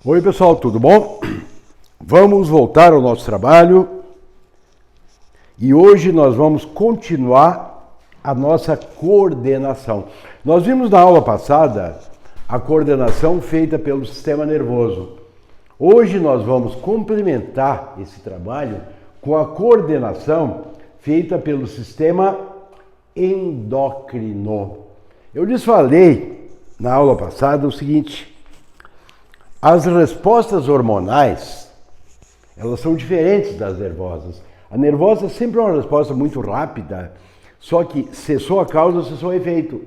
Oi pessoal, tudo bom? Vamos voltar ao nosso trabalho e hoje nós vamos continuar a nossa coordenação. Nós vimos na aula passada a coordenação feita pelo sistema nervoso. Hoje nós vamos complementar esse trabalho com a coordenação feita pelo sistema endócrino. Eu lhes falei na aula passada o seguinte: as respostas hormonais, elas são diferentes das nervosas. A nervosa sempre é uma resposta muito rápida, só que cessou a causa, cessou o efeito.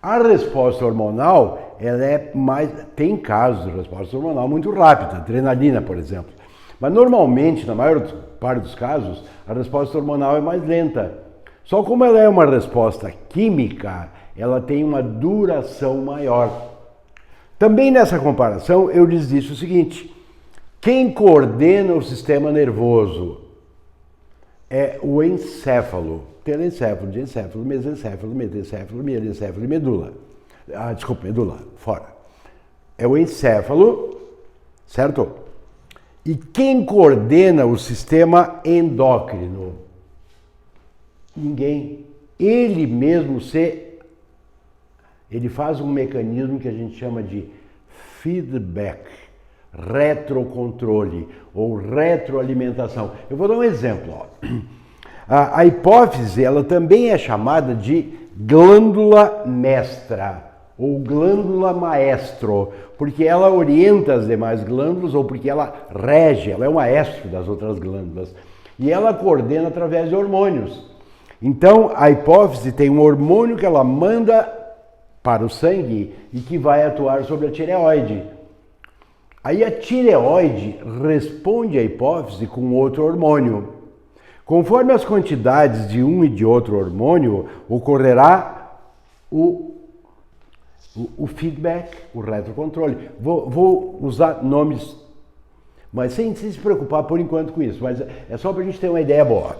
A resposta hormonal, ela é mais... Tem casos de resposta hormonal muito rápida, adrenalina, por exemplo. Mas normalmente, na maior parte dos casos, a resposta hormonal é mais lenta. Só como ela é uma resposta química, ela tem uma duração maior. Também nessa comparação, eu lhes disse o seguinte: quem coordena o sistema nervoso é o encéfalo, telencéfalo, diencéfalo, mesencéfalo, metencéfalo, mielencéfalo e medula. Medula, fora. É o encéfalo, certo? E quem coordena o sistema endócrino? Ninguém. Ele mesmo ele faz um mecanismo que a gente chama de feedback, retrocontrole ou retroalimentação. Eu vou dar um exemplo. A hipófise, ela também é chamada de glândula mestra ou glândula maestro, porque ela orienta as demais glândulas ou porque ela rege, ela é o maestro das outras glândulas. E ela coordena através de hormônios. Então, a hipófise tem um hormônio que ela manda para o sangue e que vai atuar sobre a tireoide. Aí a tireoide responde à hipófise com outro hormônio. Conforme as quantidades de um e de outro hormônio, ocorrerá o feedback, o retrocontrole. Vou usar nomes, mas sem se preocupar por enquanto com isso, mas é só para a gente ter uma ideia boa.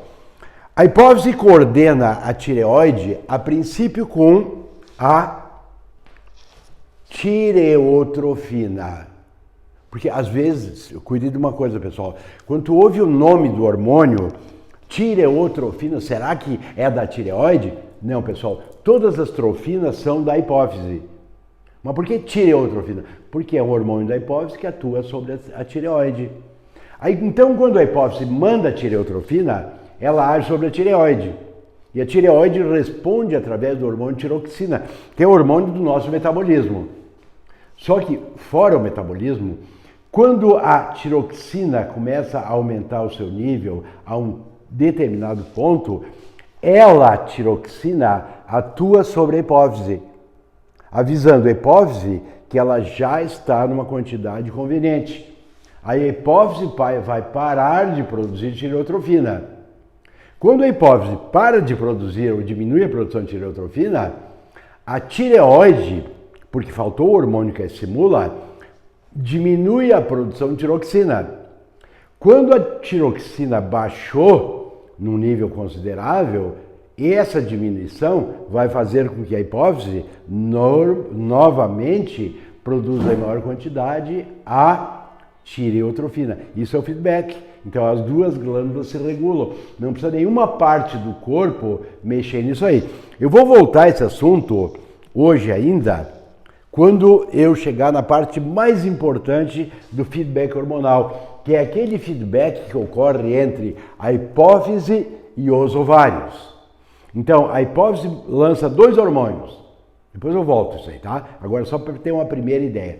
A hipófise coordena a tireoide, a princípio, com a tireotrofina. Porque às vezes, cuide de uma coisa, pessoal, quando tu ouve o nome do hormônio, tireotrofina, será que é da tireoide? Não, pessoal, todas as trofinas são da hipófise. Mas por que tireotrofina? Porque é um hormônio da hipófise que atua sobre a tireoide. Aí, então, quando a hipófise manda a tireotrofina, ela age sobre a tireoide. E a tireoide responde através do hormônio tiroxina, que é o hormônio do nosso metabolismo. Só que, fora o metabolismo, quando a tiroxina começa a aumentar o seu nível a um determinado ponto, a tiroxina, atua sobre a hipófise, avisando a hipófise que ela já está numa quantidade conveniente. Aí a hipófise vai parar de produzir tireotrofina. Quando a hipófise para de produzir ou diminui a produção de tireotrofina, a tireoide, porque faltou o hormônio que a estimula, diminui a produção de tiroxina. Quando a tiroxina baixou num nível considerável, essa diminuição vai fazer com que a hipófise novamente produza em maior quantidade a tireotrofina. Isso é o feedback. Então as duas glândulas se regulam. Não precisa nenhuma parte do corpo mexer nisso aí. Eu vou voltar a esse assunto hoje ainda, quando eu chegar na parte mais importante do feedback hormonal, que é aquele feedback que ocorre entre a hipófise e os ovários. Então, a hipófise lança dois hormônios. Depois eu volto isso aí, tá? Agora só para ter uma primeira ideia.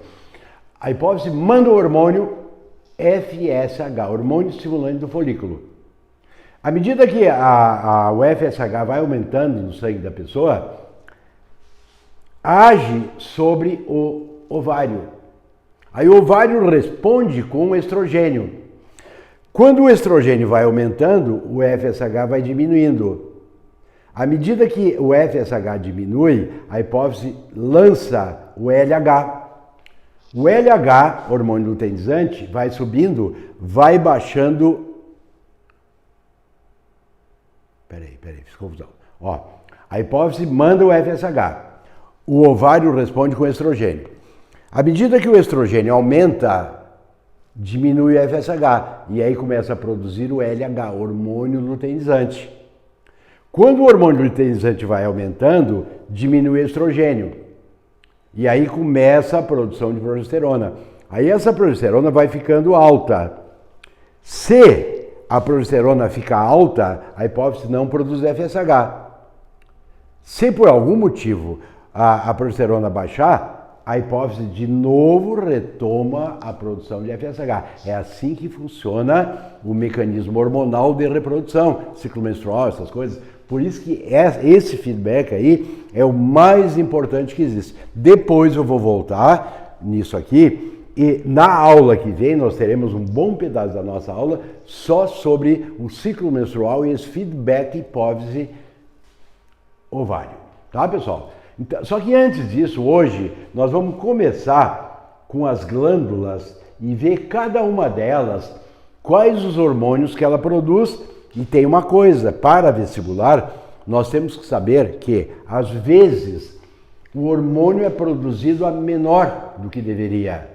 A hipófise manda o hormônio FSH, hormônio estimulante do folículo. À medida que o FSH vai aumentando no sangue da pessoa, age sobre o ovário. Aí o ovário responde com o estrogênio. Quando o estrogênio vai aumentando, o FSH vai diminuindo. À medida que o FSH diminui, a hipófise lança o LH. O LH, hormônio luteinizante, vai subindo, vai baixando... Peraí, fiz confusão. A hipófise manda o FSH. O ovário responde com estrogênio. À medida que o estrogênio aumenta, diminui o FSH e aí começa a produzir o LH, hormônio luteinizante. Quando o hormônio luteinizante vai aumentando, diminui o estrogênio e aí começa a produção de progesterona. Aí essa progesterona vai ficando alta. Se a progesterona fica alta, a hipófise não produz FSH. Se por algum motivo a progesterona baixar, a hipófise de novo retoma a produção de FSH. É assim que funciona o mecanismo hormonal de reprodução, ciclo menstrual, essas coisas. Por isso que esse feedback aí é o mais importante que existe. Depois eu vou voltar nisso aqui e na aula que vem nós teremos um bom pedaço da nossa aula só sobre o ciclo menstrual e esse feedback hipófise ovário. Tá, pessoal? Então, só que antes disso, hoje, nós vamos começar com as glândulas e ver cada uma delas, quais os hormônios que ela produz. E tem uma coisa, para vestibular, nós temos que saber que, às vezes, o hormônio é produzido a menor do que deveria.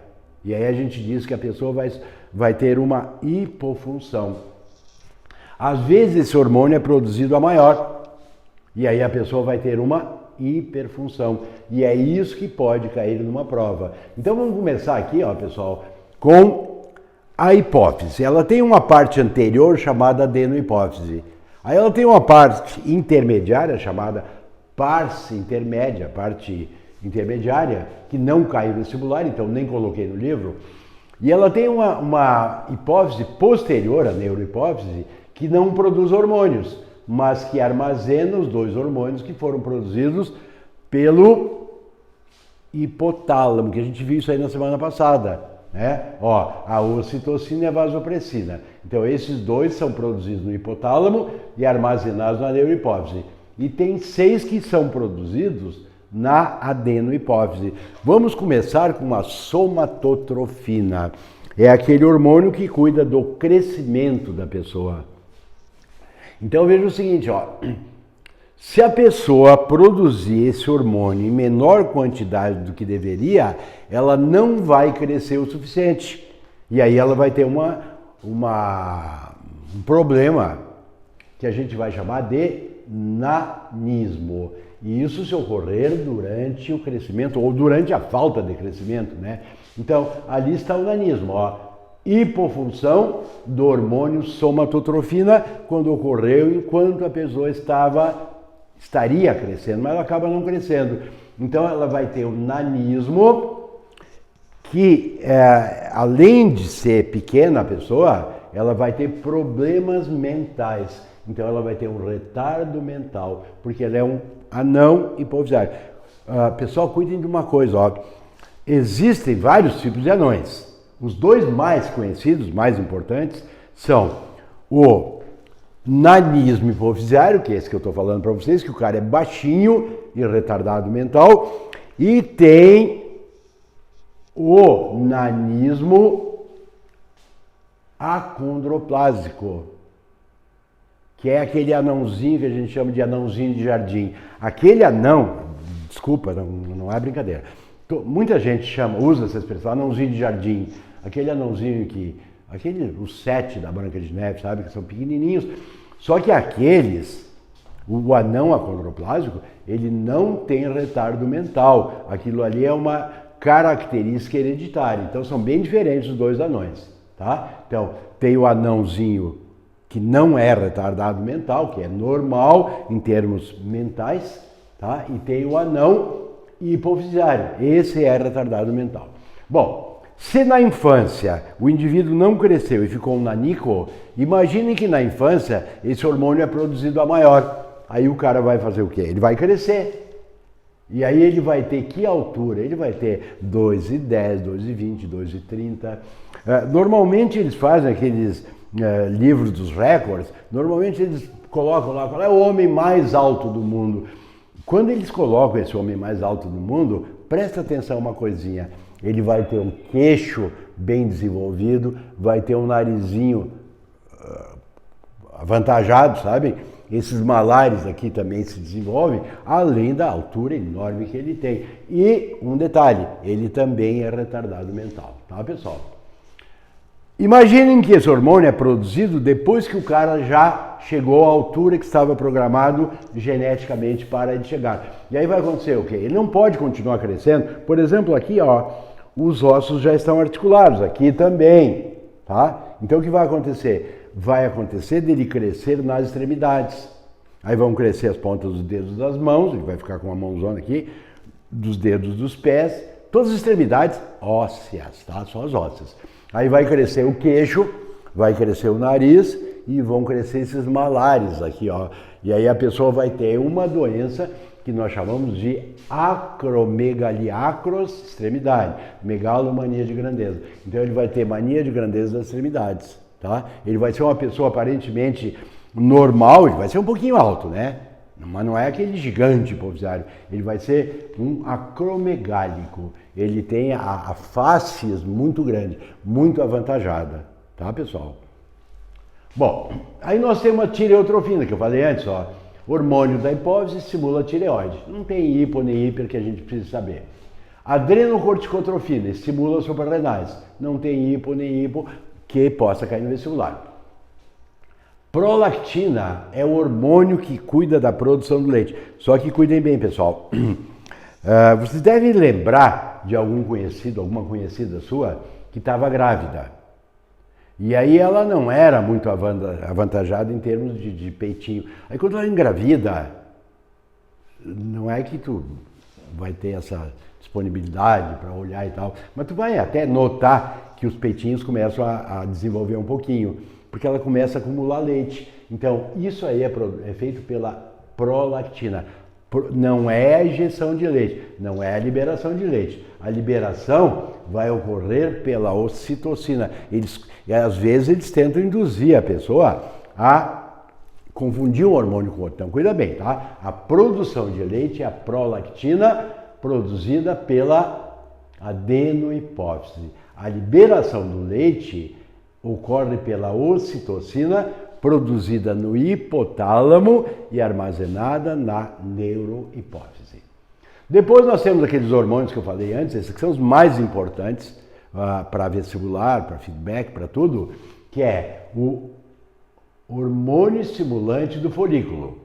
E aí a gente diz que a pessoa vai ter uma hipofunção. Às vezes, esse hormônio é produzido a maior. E aí a pessoa vai ter uma hiperfunção. E é isso que pode cair numa prova. Então vamos começar aqui, ó, pessoal, com a hipófise. Ela tem uma parte anterior chamada adenohipófise. Aí ela tem uma parte intermediária chamada parte intermediária, que não caiu no vestibular, então nem coloquei no livro. E ela tem uma hipófise posterior, a neurohipófise, que não produz hormônios, mas que armazena os dois hormônios que foram produzidos pelo hipotálamo, que a gente viu isso aí na semana passada, né? Ó, a ocitocina e a vasopressina. Então esses dois são produzidos no hipotálamo e armazenados na neurohipófise. E tem 6 que são produzidos na adenohipófise. Vamos começar com a somatotrofina. É aquele hormônio que cuida do crescimento da pessoa. Então veja o seguinte, ó, se a pessoa produzir esse hormônio em menor quantidade do que deveria, ela não vai crescer o suficiente. E aí ela vai ter um problema que a gente vai chamar de nanismo. E isso se ocorrer durante o crescimento ou durante a falta de crescimento, né? Então, ali está o nanismo, ó. Hipofunção do hormônio somatotrofina quando ocorreu enquanto a pessoa estaria crescendo, mas ela acaba não crescendo. Então ela vai ter um nanismo que, além de ser pequena a pessoa, ela vai ter problemas mentais. Então ela vai ter um retardo mental, porque ela é um anão hipofisário. Pessoal, cuidem de uma coisa, ó. Existem vários tipos de anões. Os 2 mais conhecidos, mais importantes, são o nanismo hipofisário, que é esse que eu estou falando para vocês, que o cara é baixinho e retardado mental, e tem o nanismo acondroplásico, que é aquele anãozinho que a gente chama de anãozinho de jardim. Aquele anão, desculpa, não é brincadeira, muita gente usa essa expressão, anãozinho de jardim, aquele anãozinho os 7 da Branca de Neve, sabe, que são pequenininhos, só que o anão acondroplásico, ele não tem retardo mental, aquilo ali é uma característica hereditária, então são bem diferentes os 2 anões, tá? Então, tem o anãozinho que não é retardado mental, que é normal em termos mentais, tá? E tem o anão hipofisário, esse é retardado mental. Bom, se na infância o indivíduo não cresceu e ficou um nanico, imagine que na infância esse hormônio é produzido a maior. Aí o cara vai fazer o quê? Ele vai crescer. E aí ele vai ter que altura? Ele vai ter 2,10, 2,20, 2,30. Normalmente eles fazem aqueles livros dos recordes, normalmente eles colocam lá qual é o homem mais alto do mundo. Quando eles colocam esse homem mais alto do mundo, presta atenção uma coisinha. Ele vai ter um queixo bem desenvolvido, vai ter um narizinho avantajado, sabe? esses malares aqui também se desenvolvem, além da altura enorme que ele tem. E um detalhe, ele também é retardado mental, tá, pessoal? Imaginem que esse hormônio é produzido depois que o cara já chegou à altura que estava programado geneticamente para ele chegar. E aí vai acontecer o quê? Ele não pode continuar crescendo. Por exemplo, aqui, ó, os ossos já estão articulados, aqui também, tá? Então o que vai acontecer? Vai acontecer dele crescer nas extremidades. Aí vão crescer as pontas dos dedos das mãos, ele vai ficar com uma mãozona aqui, dos dedos dos pés, todas as extremidades ósseas, tá? Só as ósseas. Aí vai crescer o queixo, vai crescer o nariz e vão crescer esses malares aqui, ó. E aí a pessoa vai ter uma doença que nós chamamos de acromegalia, acros, extremidade, megalomania de grandeza. Então ele vai ter mania de grandeza das extremidades, tá? Ele vai ser uma pessoa aparentemente normal, ele vai ser um pouquinho alto, né? Mas não é aquele gigante hipofisário, ele vai ser um acromegálico. Ele tem a face muito grande, muito avantajada, tá, pessoal? Bom, aí nós temos a tireotrofina, que eu falei antes, ó. Hormônio da hipófise estimula a tireoide. Não tem hipo nem hiper que a gente precisa saber. Adrenocorticotrofina estimula as suprarrenais. Não tem hipo nem hipo que possa cair no vestibular. Prolactina é o hormônio que cuida da produção do leite. Só que cuidem bem, pessoal. Vocês devem lembrar de algum conhecido, alguma conhecida sua, que estava grávida. E aí ela não era muito avantajada em termos de peitinho. Aí quando ela engravida, não é que tu vai ter essa disponibilidade para olhar e tal, mas tu vai até notar que os peitinhos começam a desenvolver um pouquinho, porque ela começa a acumular leite. Então isso aí é feito pela prolactina. Não é a injeção de leite, não é a liberação de leite. A liberação vai ocorrer pela ocitocina. Às vezes eles tentam induzir a pessoa a confundir um hormônio com outro. Então cuida bem, tá? A produção de leite é a prolactina produzida pela adenohipófise. A liberação do leite ocorre pela ocitocina produzida no hipotálamo e armazenada na neurohipófise. Depois nós temos aqueles hormônios que eu falei antes, esses que são os mais importantes para vestibular, para feedback, para tudo, que é o hormônio estimulante do folículo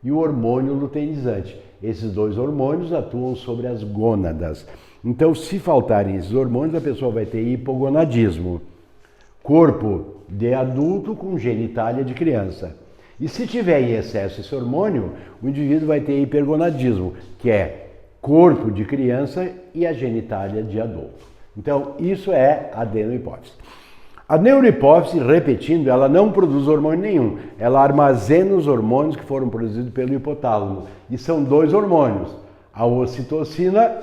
e o hormônio luteinizante. Esses dois hormônios atuam sobre as gônadas. Então, se faltarem esses hormônios, a pessoa vai ter hipogonadismo. Corpo de adulto com genitália de criança. E se tiver em excesso esse hormônio, o indivíduo vai ter hipergonadismo, que é corpo de criança e a genitália de adulto. Então, isso é a adenohipófise. A neurohipófise, repetindo, ela não produz hormônio nenhum. Ela armazena os hormônios que foram produzidos pelo hipotálamo. E são dois hormônios. A ocitocina,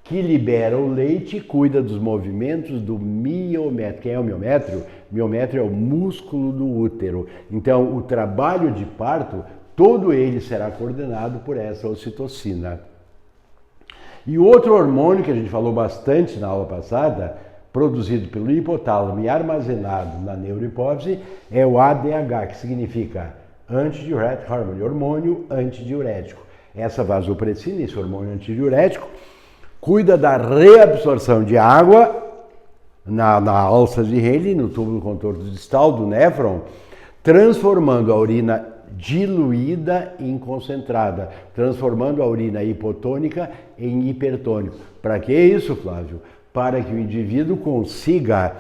que libera o leite e cuida dos movimentos do miométrio. Quem é o miométrio? Miométrio é o músculo do útero. Então, o trabalho de parto, todo ele será coordenado por essa ocitocina. E outro hormônio que a gente falou bastante na aula passada, produzido pelo hipotálamo e armazenado na neurohipófise, é o ADH, que significa Antidiuretic Hormone, hormônio antidiurético. Essa vasopressina, esse hormônio antidiurético, cuida da reabsorção de água na alça de Henle, no túbulo contorno distal do néfron, transformando a urina diluída em concentrada, transformando a urina hipotônica em hipertônico. Para que isso, Flávio? Para que o indivíduo consiga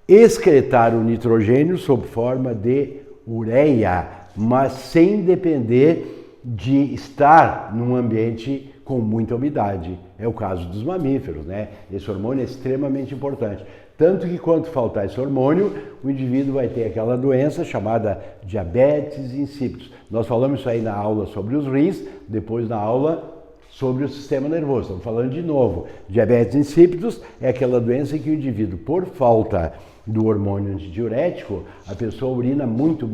excretar o nitrogênio sob forma de ureia, mas sem depender de estar num ambiente com muita umidade. É o caso dos mamíferos, né? Esse hormônio é extremamente importante. Tanto que quando faltar esse hormônio, o indivíduo vai ter aquela doença chamada diabetes insípidos. Nós falamos isso aí na aula sobre os rins, depois na aula sobre o sistema nervoso. Estamos falando de novo. Diabetes insípidos é aquela doença em que o indivíduo, por falta do hormônio antidiurético, a pessoa urina muito.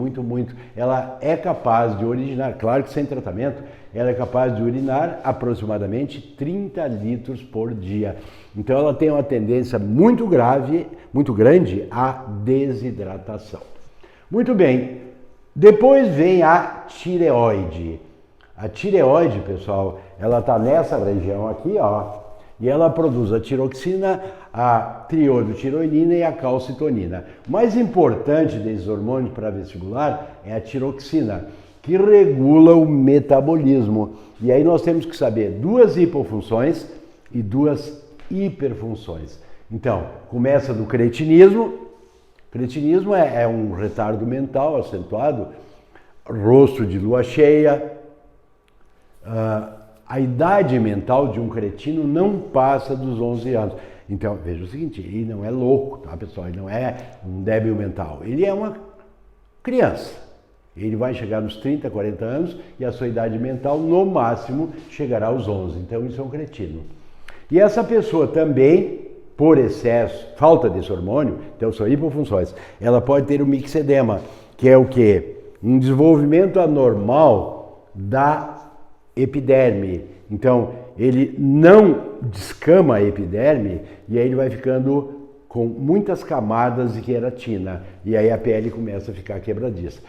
Ela é capaz de urinar, claro que sem tratamento, ela é capaz de urinar aproximadamente 30 litros por dia. Então ela tem uma tendência muito grande à desidratação. Muito bem, Depois vem a tireoide. A tireoide, pessoal, ela está nessa região aqui, ó, e ela produz a tiroxina, a triodotiroinina e a calcitonina. O mais importante desses hormônios para vestibular é a tiroxina, que regula o metabolismo. E aí nós temos que saber duas hipofunções e duas hiperfunções. Então, começa do cretinismo. Cretinismo é um retardo mental acentuado, rosto de lua cheia. A idade mental de um cretino não passa dos 11 anos. Então, veja o seguinte, ele não é louco, tá, pessoal? Ele não é um débil mental. Ele é uma criança. Ele vai chegar nos 30, 40 anos e a sua idade mental, no máximo, chegará aos 11. Então, isso é um cretino. E essa pessoa também, por excesso, falta desse hormônio, então são hipofunções, ela pode ter o mixedema, que é o quê? Um desenvolvimento anormal da epiderme. Então, ele não descama a epiderme e aí ele vai ficando com muitas camadas de queratina. E aí a pele começa a ficar quebradiça.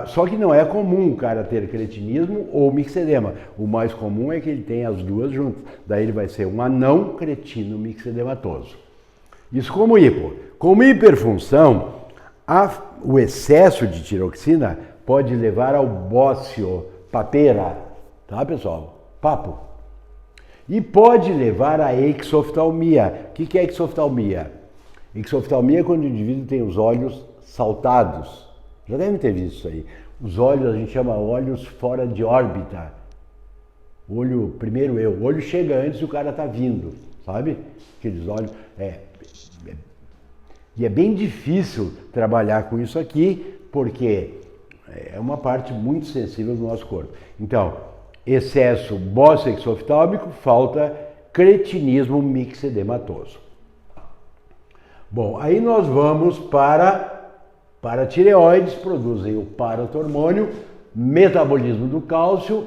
Só que não é comum o cara ter cretinismo ou mixedema. O mais comum é que ele tenha as duas juntas. Daí ele vai ser um anão cretino mixedematoso. Isso como hipo. Como hiperfunção, o excesso de tiroxina pode levar ao bócio, papeira, tá, pessoal? Papo. E pode levar à exoftalmia. O que é exoftalmia? Exoftalmia é quando o indivíduo tem os olhos saltados. Já devem ter visto isso aí. Os olhos, a gente chama olhos fora de órbita. Olho, primeiro o olho chega antes e o cara tá vindo, sabe? Aqueles olhos. E é bem difícil trabalhar com isso aqui, porque é uma parte muito sensível do nosso corpo. Então, excesso bócio-exoftálmico, falta cretinismo mixedematoso. Bom, aí nós vamos para tireoides, produzem o paratormônio, metabolismo do cálcio,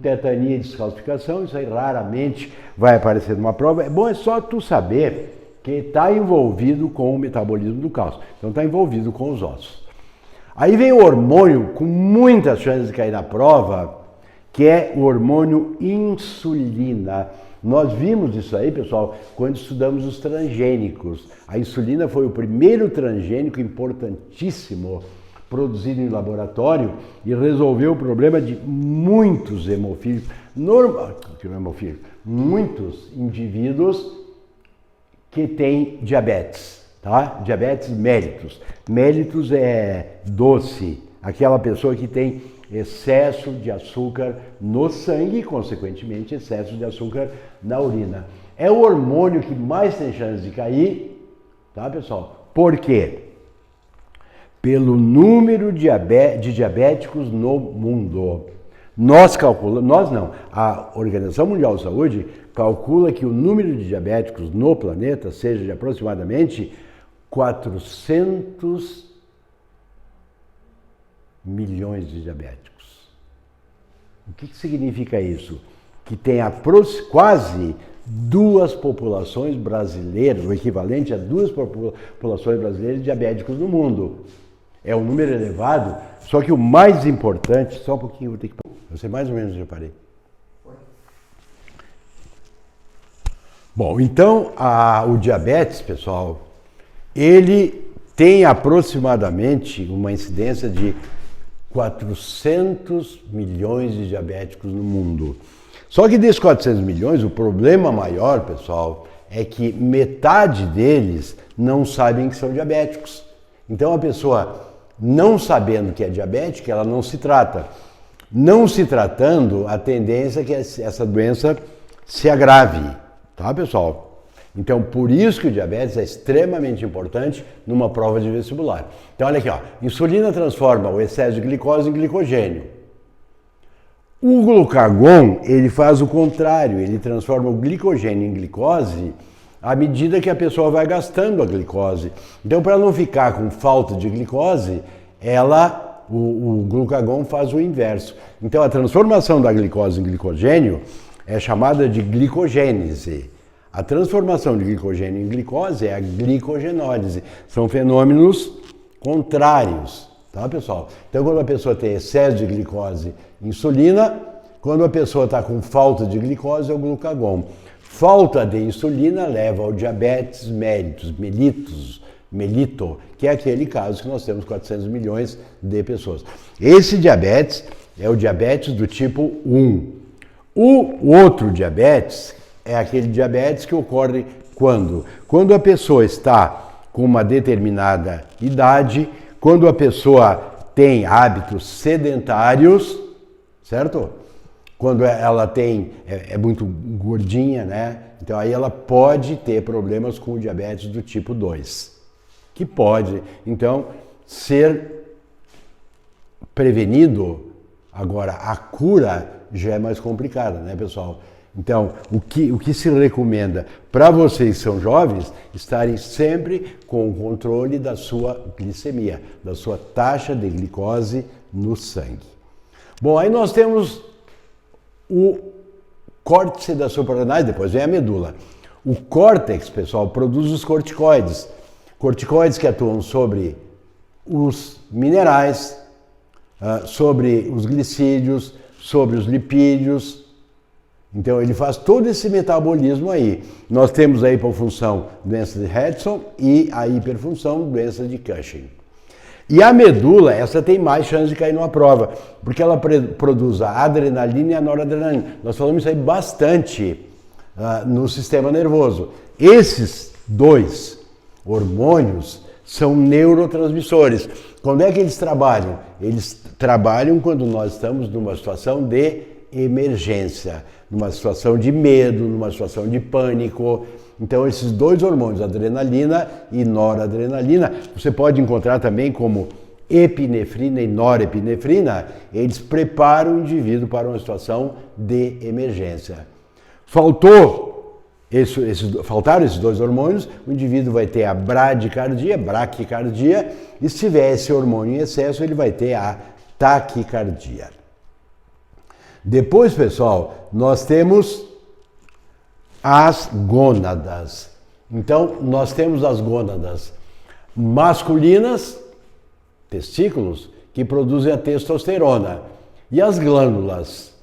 tetania e descalcificação, isso aí raramente vai aparecer numa prova. É bom, é só tu saber que está envolvido com o metabolismo do cálcio, então está envolvido com os ossos. Aí vem o hormônio com muitas chances de cair na prova, que é o hormônio insulina. Nós vimos isso aí, pessoal, quando estudamos os transgênicos. A insulina foi o primeiro transgênico importantíssimo produzido em laboratório e resolveu o problema de muitos hemofílicos, muitos indivíduos que têm diabetes, tá? Diabetes mellitus. Mellitus é doce, aquela pessoa que tem excesso de açúcar no sangue e, consequentemente, excesso de açúcar na urina. É o hormônio que mais tem chance de cair, tá, pessoal? Por quê? Pelo número de diabéticos no mundo. A Organização Mundial de Saúde calcula que o número de diabéticos no planeta seja de aproximadamente 400 milhões de diabéticos. O que significa isso? Que tem quase duas populações brasileiras, o equivalente a duas populações brasileiras diabéticos no mundo. É um número elevado, só que o mais importante, só um pouquinho, vou ter que... Você mais ou menos já parei. Bom, então o diabetes, pessoal, ele tem aproximadamente uma incidência de 400 milhões de diabéticos no mundo. Só que desses 400 milhões, o problema maior, pessoal, é que metade deles não sabem que são diabéticos. Então a pessoa, não sabendo que é diabética, ela não se trata. Não se tratando, a tendência é que essa doença se agrave, tá, pessoal? Então, por isso que o diabetes é extremamente importante numa prova de vestibular. Então, olha aqui, ó. Insulina transforma o excesso de glicose em glicogênio. O glucagon, ele faz o contrário, ele transforma o glicogênio em glicose à medida que a pessoa vai gastando a glicose. Então, para não ficar com falta de glicose, o glucagon faz o inverso. Então, a transformação da glicose em glicogênio é chamada de glicogênese. A transformação de glicogênio em glicose é a glicogenólise. São fenômenos contrários, tá, pessoal? Então, quando a pessoa tem excesso de glicose, insulina. Quando a pessoa está com falta de glicose, é o glucagon. Falta de insulina leva ao diabetes melito, que é aquele caso que nós temos 400 milhões de pessoas. Esse diabetes é o diabetes do tipo 1. O outro diabetes é aquele diabetes que ocorre quando? Quando a pessoa está com uma determinada idade, quando a pessoa tem hábitos sedentários, certo? Quando ela é muito gordinha, né? Então aí ela pode ter problemas com o diabetes do tipo 2, que pode, então, ser prevenido. Agora, a cura já é mais complicada, né, pessoal? Então, o que se recomenda para vocês que são jovens, estarem sempre com o controle da sua glicemia, da sua taxa de glicose no sangue. Bom, aí nós temos o córtex da suprarrenal, depois vem a medula. O córtex, pessoal, produz os corticoides. Corticoides que atuam sobre os minerais, sobre os glicídios, sobre os lipídios. Então ele faz todo esse metabolismo aí. Nós temos a hipofunção, doença de Hudson, e a hiperfunção, doença de Cushing. E a medula, essa tem mais chance de cair numa prova, porque ela produz a adrenalina e a noradrenalina. Nós falamos isso aí bastante no sistema nervoso. Esses dois hormônios são neurotransmissores. Quando é que eles trabalham? Eles trabalham quando nós estamos numa situação de emergência, numa situação de medo, numa situação de pânico. Então, esses dois hormônios, adrenalina e noradrenalina, você pode encontrar também como epinefrina e norepinefrina, eles preparam o indivíduo para uma situação de emergência. Faltaram esses dois hormônios, o indivíduo vai ter a braquicardia, e se tiver esse hormônio em excesso, ele vai ter a taquicardia. Depois, pessoal, nós temos as gônadas. Então, nós temos as gônadas masculinas, testículos, que produzem a testosterona. E as glândulas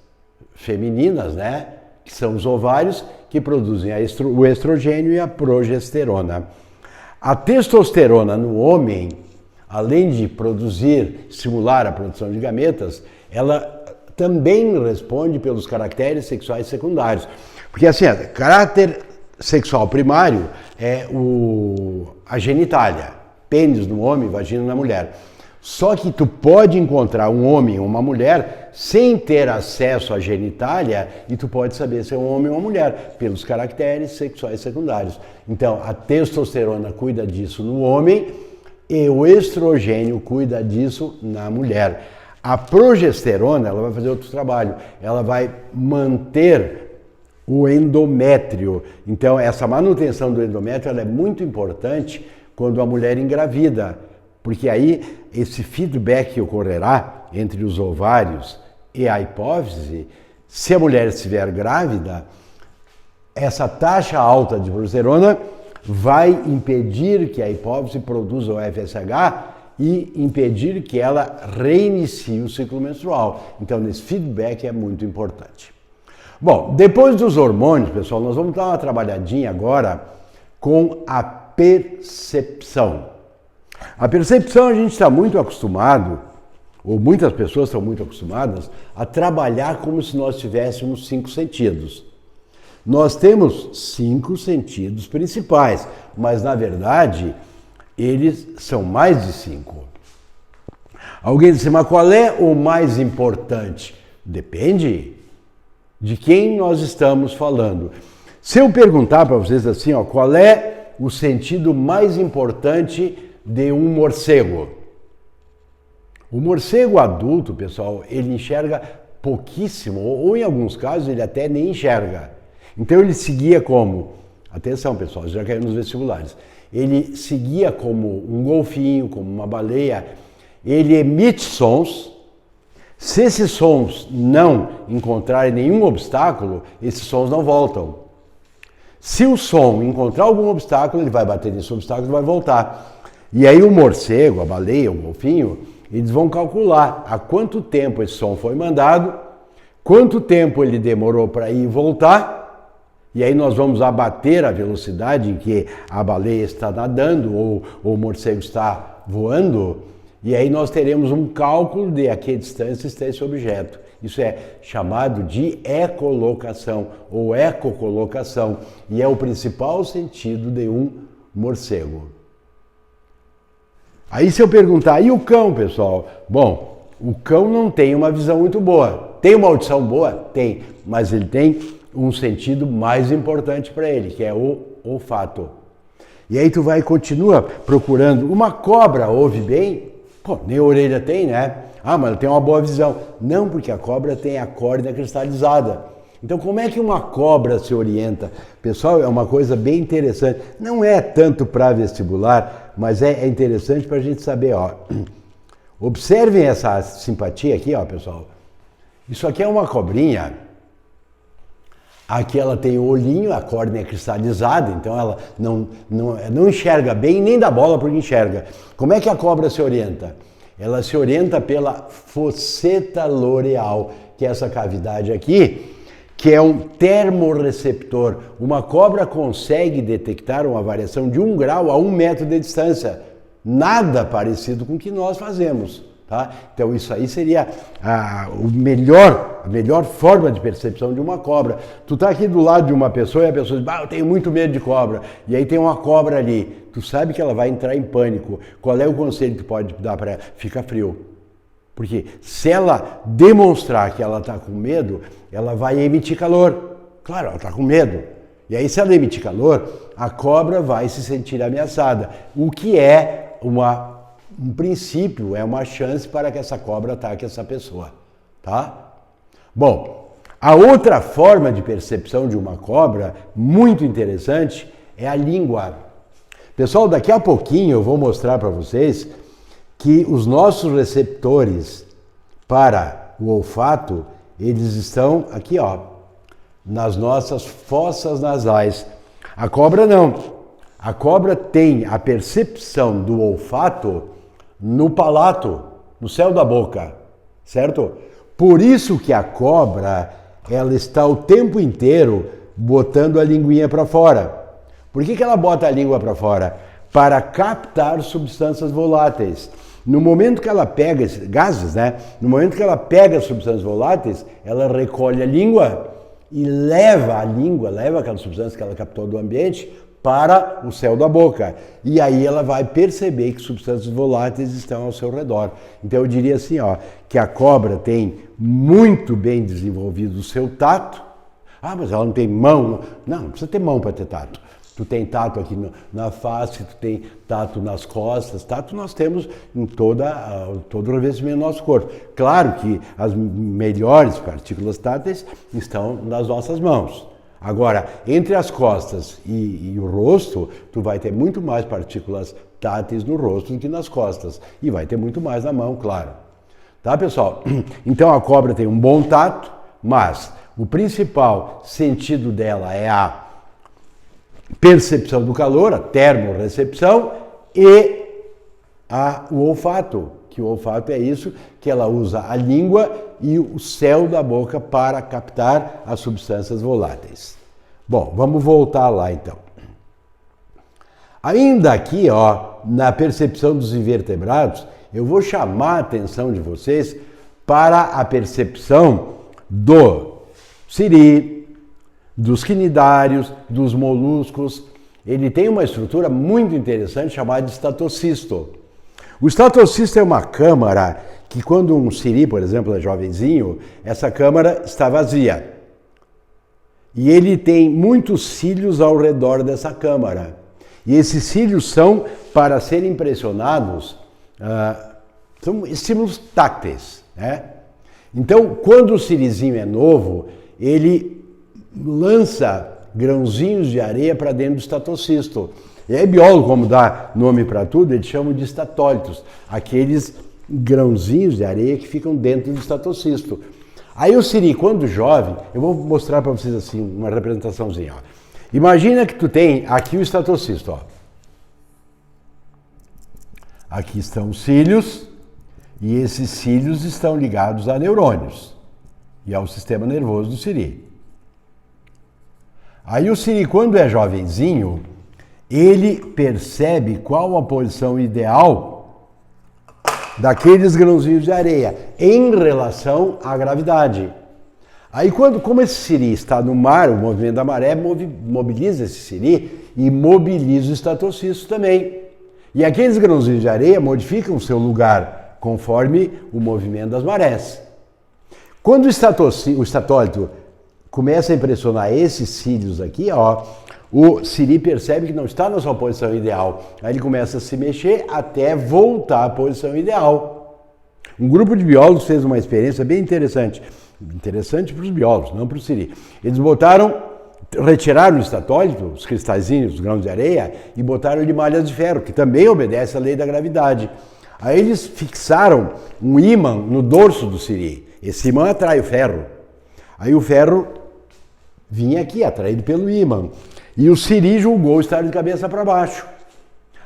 femininas, né, que são os ovários, que produzem o estrogênio e a progesterona. A testosterona no homem, além de estimular a produção de gametas, ela também responde pelos caracteres sexuais secundários. Porque assim, caráter sexual primário é a genitália, pênis no homem, vagina na mulher. Só que tu pode encontrar um homem ou uma mulher sem ter acesso à genitália e tu pode saber se é um homem ou uma mulher, pelos caracteres sexuais secundários. Então, a testosterona cuida disso no homem e o estrogênio cuida disso na mulher. A progesterona, ela vai fazer outro trabalho, ela vai manter o endométrio. Então, essa manutenção do endométrio ela é muito importante quando a mulher engravida, porque aí esse feedback que ocorrerá entre os ovários e a hipófise, se a mulher estiver grávida, essa taxa alta de progesterona vai impedir que a hipófise produza o FSH e impedir que ela reinicie o ciclo menstrual. Então, esse feedback é muito importante. Bom, depois dos hormônios, pessoal, nós vamos dar uma trabalhadinha agora com a percepção. A percepção a gente está muito acostumado, ou muitas pessoas estão muito acostumadas, a trabalhar como se nós tivéssemos 5 sentidos. Nós temos 5 sentidos principais, mas na verdade eles são mais de 5. Alguém disse, mas qual é o mais importante? Depende de quem nós estamos falando. Se eu perguntar para vocês assim, qual é o sentido mais importante de um morcego? O morcego adulto, pessoal, ele enxerga pouquíssimo, ou em alguns casos ele até nem enxerga. Então ele seguia como, atenção pessoal, já caiu nos vestibulares, ele seguia como um golfinho, como uma baleia, ele emite sons. Se esses sons não encontrarem nenhum obstáculo, esses sons não voltam. Se o som encontrar algum obstáculo, ele vai bater nesse obstáculo e vai voltar. E aí o morcego, a baleia, o golfinho, eles vão calcular há quanto tempo esse som foi mandado, quanto tempo ele demorou para ir e voltar, e aí nós vamos abater a velocidade em que a baleia está nadando ou o morcego está voando, e aí nós teremos um cálculo de a que distância está esse objeto. Isso é chamado de ecolocação ou ecocolocação, e é o principal sentido de um morcego. Aí se eu perguntar, e o cão, pessoal? Bom, o cão não tem uma visão muito boa. Tem uma audição boa? Tem, mas ele tem um sentido mais importante para ele, que é o olfato. E aí tu vai e continua procurando. Uma cobra ouve bem? Pô, nem orelha tem, né? Ah, mas ela tem uma boa visão. Não, porque a cobra tem a córnea cristalizada. Então, como é que uma cobra se orienta? Pessoal, é uma coisa bem interessante. Não é tanto para vestibular, mas é interessante para a gente saber, ó. Observem essa simpatia aqui, ó, pessoal. Isso aqui é uma cobrinha. Aqui ela tem o olhinho, a córnea cristalizada, então ela não enxerga bem, nem dá bola porque enxerga. Como é que a cobra se orienta? Ela se orienta pela fosseta loreal, que é essa cavidade aqui, que é um termorreceptor. Uma cobra consegue detectar uma variação de 1 grau a 1 metro de distância. Nada parecido com o que nós fazemos. Tá? Então isso aí seria a melhor forma de percepção de uma cobra. Tu tá aqui do lado de uma pessoa e a pessoa diz, eu tenho muito medo de cobra. E aí tem uma cobra ali. Tu sabe que ela vai entrar em pânico. Qual é o conselho que tu pode dar para ela? Fica frio. Porque se ela demonstrar que ela está com medo, ela vai emitir calor. Claro, ela está com medo. E aí se ela emitir calor, a cobra vai se sentir ameaçada. O que é um princípio, é uma chance para que essa cobra ataque essa pessoa. Tá? Bom, a outra forma de percepção de uma cobra, muito interessante, é a língua. Pessoal, daqui a pouquinho eu vou mostrar para vocês que os nossos receptores para o olfato, eles estão aqui, ó, nas nossas fossas nasais. A cobra não. A cobra tem a percepção do olfato no palato, no céu da boca, certo? Por isso que a cobra, ela está o tempo inteiro botando a linguinha para fora. Por que ela bota a língua para fora? Para captar substâncias voláteis. No momento que ela pega gases, né? No momento que ela pega substâncias voláteis, ela recolhe a língua e leva aquela substância que ela captou do ambiente para o céu da boca. E aí ela vai perceber que substâncias voláteis estão ao seu redor. Então eu diria assim, ó, que a cobra tem muito bem desenvolvido o seu tato. Ah, mas ela não tem mão. Não precisa ter mão para ter tato. Tu tem tato aqui na face, tu tem tato nas costas, tato nós temos em todo o revestimento do nosso corpo. Claro que as melhores partículas táteis estão nas nossas mãos. Agora, entre as costas e o rosto, tu vai ter muito mais partículas táteis no rosto do que nas costas. E vai ter muito mais na mão, claro. Tá, pessoal? Então a cobra tem um bom tato, mas o principal sentido dela é a percepção do calor, a termorrecepção e o olfato, que o olfato é isso, que ela usa a língua e o céu da boca para captar as substâncias voláteis. Bom, vamos voltar lá então. Ainda aqui, ó, na percepção dos invertebrados, eu vou chamar a atenção de vocês para a percepção do siri, dos quinidários, dos moluscos. Ele tem uma estrutura muito interessante chamada de estatocisto. O estatocisto é uma câmara que quando um siri, por exemplo, é jovenzinho, essa câmara está vazia. E ele tem muitos cílios ao redor dessa câmara. E esses cílios são para serem impressionados, são estímulos tácteis, né? Então, quando o sirizinho é novo, ele lança grãozinhos de areia para dentro do estatocisto. E aí, biólogo, como dá nome para tudo, eles chamam de estatólitos, aqueles grãozinhos de areia que ficam dentro do estatocisto. Aí o siri, quando jovem, eu vou mostrar para vocês assim, uma representaçãozinha. Ó. Imagina que tu tem aqui o estatocisto. Ó. Aqui estão os cílios, E esses cílios estão ligados a neurônios e ao sistema nervoso do siri. Aí o siri, quando é jovenzinho, ele percebe qual a posição ideal daqueles grãozinhos de areia em relação à gravidade. Aí, como esse siri está no mar, o movimento da maré mobiliza esse siri e mobiliza o estatocisto também. E aqueles grãozinhos de areia modificam o seu lugar conforme o movimento das marés. Quando o estatólito começa a impressionar esses cílios aqui, ó, o siri percebe que não está na sua posição ideal. Aí ele começa a se mexer até voltar à posição ideal. Um grupo de biólogos fez uma experiência bem interessante. Interessante para os biólogos, não para o siri. Eles retiraram o estatólito, os cristalzinhos, os grãos de areia, e botaram ele em malhas de ferro, que também obedece à lei da gravidade. Aí eles fixaram um ímã no dorso do siri. Esse ímã atrai o ferro. Aí o ferro vinha aqui, atraído pelo ímã. E o siri julgou estar de cabeça para baixo.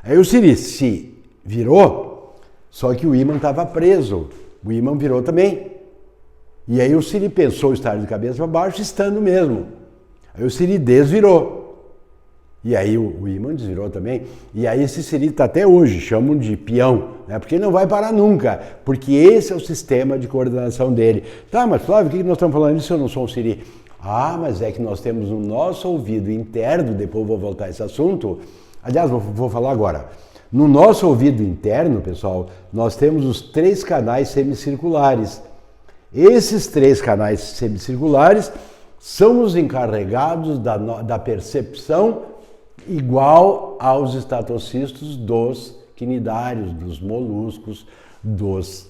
Aí o siri se virou, só que o ímã estava preso. O ímã virou também. E aí o siri pensou estar de cabeça para baixo, estando mesmo. Aí o siri desvirou. E aí o ímã desvirou também. E aí esse siri está até hoje, chamam de peão, né? Porque ele não vai parar nunca, porque esse é o sistema de coordenação dele. Tá, mas Flávio, o que nós estamos falando disso se eu não sou um siri? Ah, mas é que nós temos no nosso ouvido interno, depois eu vou voltar a esse assunto. Aliás, vou falar agora. No nosso ouvido interno, pessoal, nós temos os 3 canais semicirculares. Esses 3 canais semicirculares são os encarregados da percepção igual aos estatocistos dos quinidários, dos moluscos, dos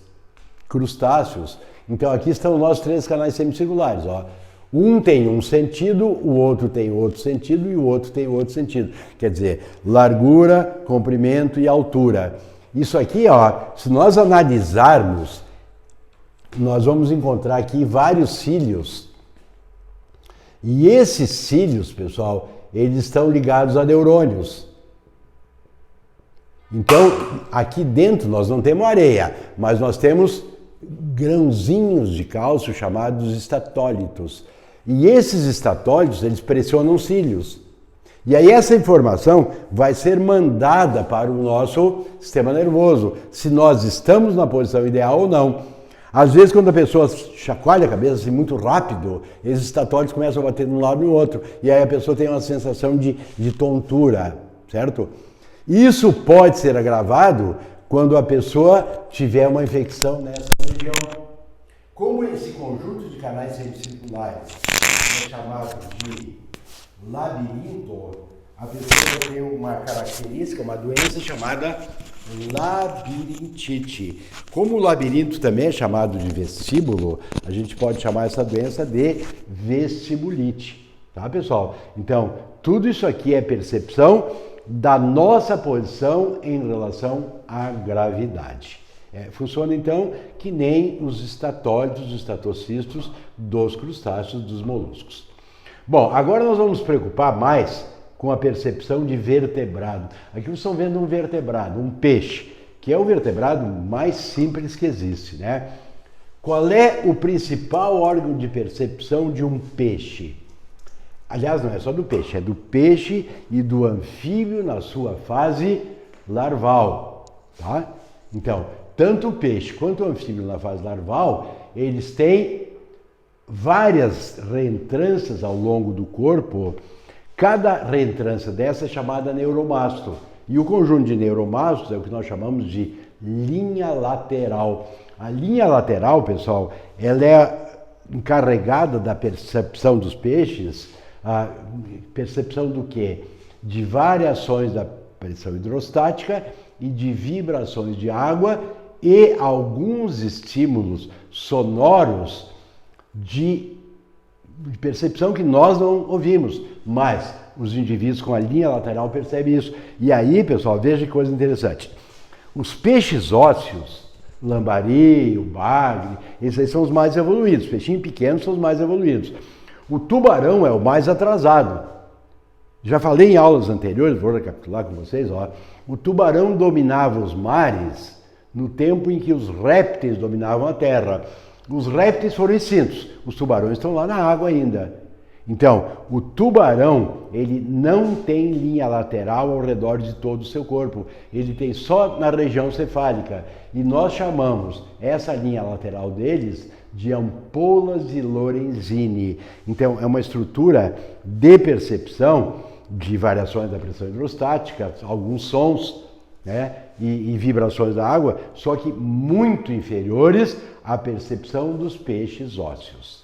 crustáceos. Então aqui estão os nossos 3 canais semicirculares, ó. Um tem um sentido, o outro tem outro sentido e o outro tem outro sentido. Quer dizer, largura, comprimento e altura. Isso aqui, ó, se nós analisarmos, nós vamos encontrar aqui vários cílios. E esses cílios, pessoal, eles estão ligados a neurônios. Então, aqui dentro nós não temos areia, mas nós temos grãozinhos de cálcio chamados estatólitos. E esses estatólitos, eles pressionam os cílios. E aí essa informação vai ser mandada para o nosso sistema nervoso, se nós estamos na posição ideal ou não. Às vezes, quando a pessoa chacoalha a cabeça assim, muito rápido, esses estatólitos começam a bater de um lado e no outro. E aí a pessoa tem uma sensação de tontura, certo? Isso pode ser agravado quando a pessoa tiver uma infecção nessa região. Como esse conjunto de canais semicirculares é chamado de labirinto, a pessoa tem uma característica, uma doença chamada labirintite. Como o labirinto também é chamado de vestíbulo, a gente pode chamar essa doença de vestibulite, tá, pessoal? Então, tudo isso aqui é percepção da nossa posição em relação à gravidade. Funciona então que nem os estatólitos, os estatocistos dos crustáceos, dos moluscos. Bom, agora nós vamos nos preocupar mais com a percepção de vertebrado. Aqui vocês estão vendo um vertebrado, um peixe, que é o vertebrado mais simples que existe, né? Qual é o principal órgão de percepção de um peixe? Aliás, não é só do peixe, é do peixe e do anfíbio na sua fase larval, tá? Então, tanto o peixe quanto o anfíbio na fase larval, eles têm várias reentrâncias ao longo do corpo. Cada reentrância dessa é chamada neuromasto. E o conjunto de neuromastos é o que nós chamamos de linha lateral. A linha lateral, pessoal, ela é encarregada da percepção dos peixes. A percepção do quê? De variações da pressão hidrostática e de vibrações de água e alguns estímulos sonoros de percepção que nós não ouvimos, mas os indivíduos com a linha lateral percebem isso. E aí, pessoal, veja que coisa interessante. Os peixes ósseos, o lambari, o bagre, esses aí são os mais evoluídos. Os peixinhos pequenos são os mais evoluídos. O tubarão é o mais atrasado. Já falei em aulas anteriores, vou recapitular com vocês, ó. O tubarão dominava os mares no tempo em que os répteis dominavam a Terra. Os répteis foram extintos, os tubarões estão lá na água ainda. Então, o tubarão, ele não tem linha lateral ao redor de todo o seu corpo, ele tem só na região cefálica. E nós chamamos essa linha lateral deles de ampolas de Lorenzini. Então, é uma estrutura de percepção de variações da pressão hidrostática, alguns sons, né, e vibrações da água, só que muito inferiores à percepção dos peixes ósseos.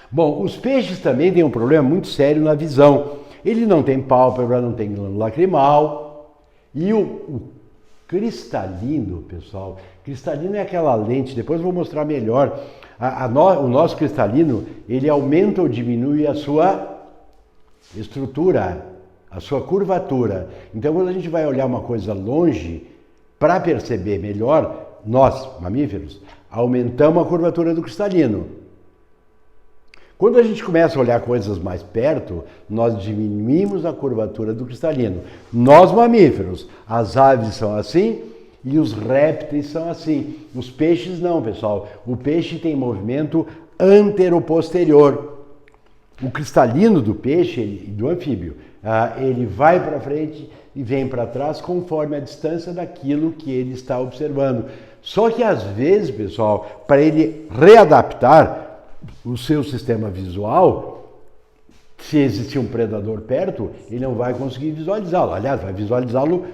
Bom, os peixes também têm um problema muito sério na visão. Ele não tem pálpebra, não tem glândula lacrimal. E o cristalino, pessoal, cristalino é aquela lente, depois eu vou mostrar melhor. O nosso cristalino, ele aumenta ou diminui a sua estrutura, a sua curvatura. Então, quando a gente vai olhar uma coisa longe, para perceber melhor, nós, mamíferos, aumentamos a curvatura do cristalino. Quando a gente começa a olhar coisas mais perto, nós diminuímos a curvatura do cristalino. Nós, mamíferos, as aves são assim e os répteis são assim. Os peixes não, pessoal. O peixe tem movimento anteroposterior. O cristalino do peixe e do anfíbio, ele vai para frente e vem para trás conforme a distância daquilo que ele está observando. Só que às vezes, pessoal, para ele readaptar o seu sistema visual, se existir um predador perto, ele não vai conseguir visualizá-lo. Aliás, vai visualizá-lo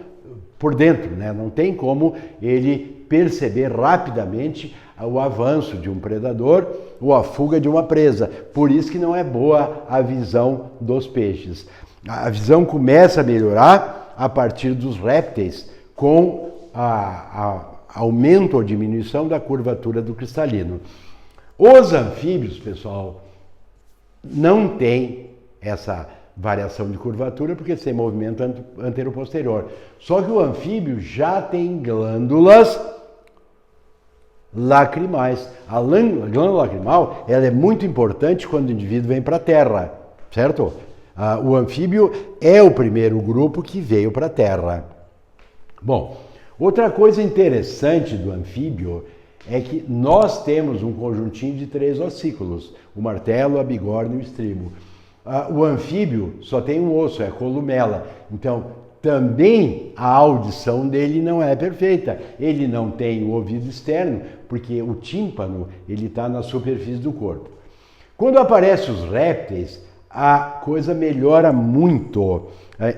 por dentro, né? Não tem como ele perceber rapidamente o avanço de um predador ou a fuga de uma presa. Por isso que não é boa a visão dos peixes. A visão começa a melhorar a partir dos répteis com aumento ou diminuição da curvatura do cristalino. Os anfíbios, pessoal, não têm essa variação de curvatura porque tem movimento anteroposterior. Só que o anfíbio já tem glândulas lacrimais. A glândula lacrimal, ela é muito importante quando o indivíduo vem para a Terra, certo? O anfíbio é o primeiro grupo que veio para a Terra. Bom, outra coisa interessante do anfíbio é que nós temos um conjuntinho de 3 ossículos, o martelo, a bigorna e o estribo. O anfíbio só tem um osso, é a columela. Então, também a audição dele não é perfeita. Ele não tem o ouvido externo, porque o tímpano ele está na superfície do corpo. Quando aparecem os répteis, a coisa melhora muito.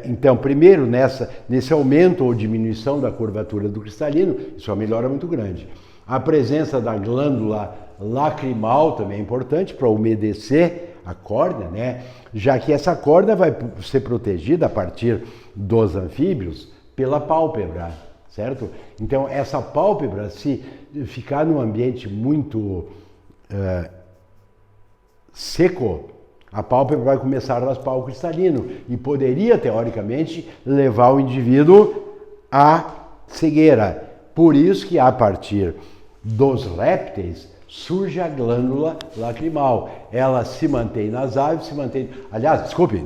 Então, primeiro, nesse aumento ou diminuição da curvatura do cristalino, isso é uma melhora muito grande. A presença da glândula lacrimal também é importante para umedecer a córnea, né? Já que essa córnea vai ser protegida a partir dos anfíbios pela pálpebra, certo? Então, essa pálpebra, se ficar num ambiente muito seco, a pálpebra vai começar a raspar o cristalino e poderia, teoricamente, levar o indivíduo à cegueira. Por isso que, a partir dos répteis, surge a glândula lacrimal. Ela se mantém nas aves,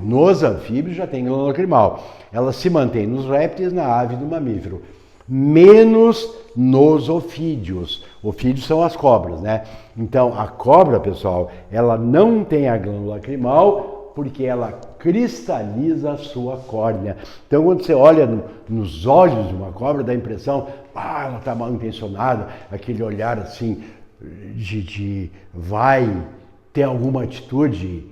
nos anfíbios já tem glândula lacrimal. Ela se mantém nos répteis, na ave e no mamífero. Menos nos ofídeos. Ofídeos são as cobras, né? Então, a cobra, pessoal, ela não tem a glândula lacrimal porque ela cristaliza a sua córnea. Então, quando você olha nos olhos de uma cobra, dá a impressão, ela está mal intencionada, aquele olhar assim, vai ter alguma atitude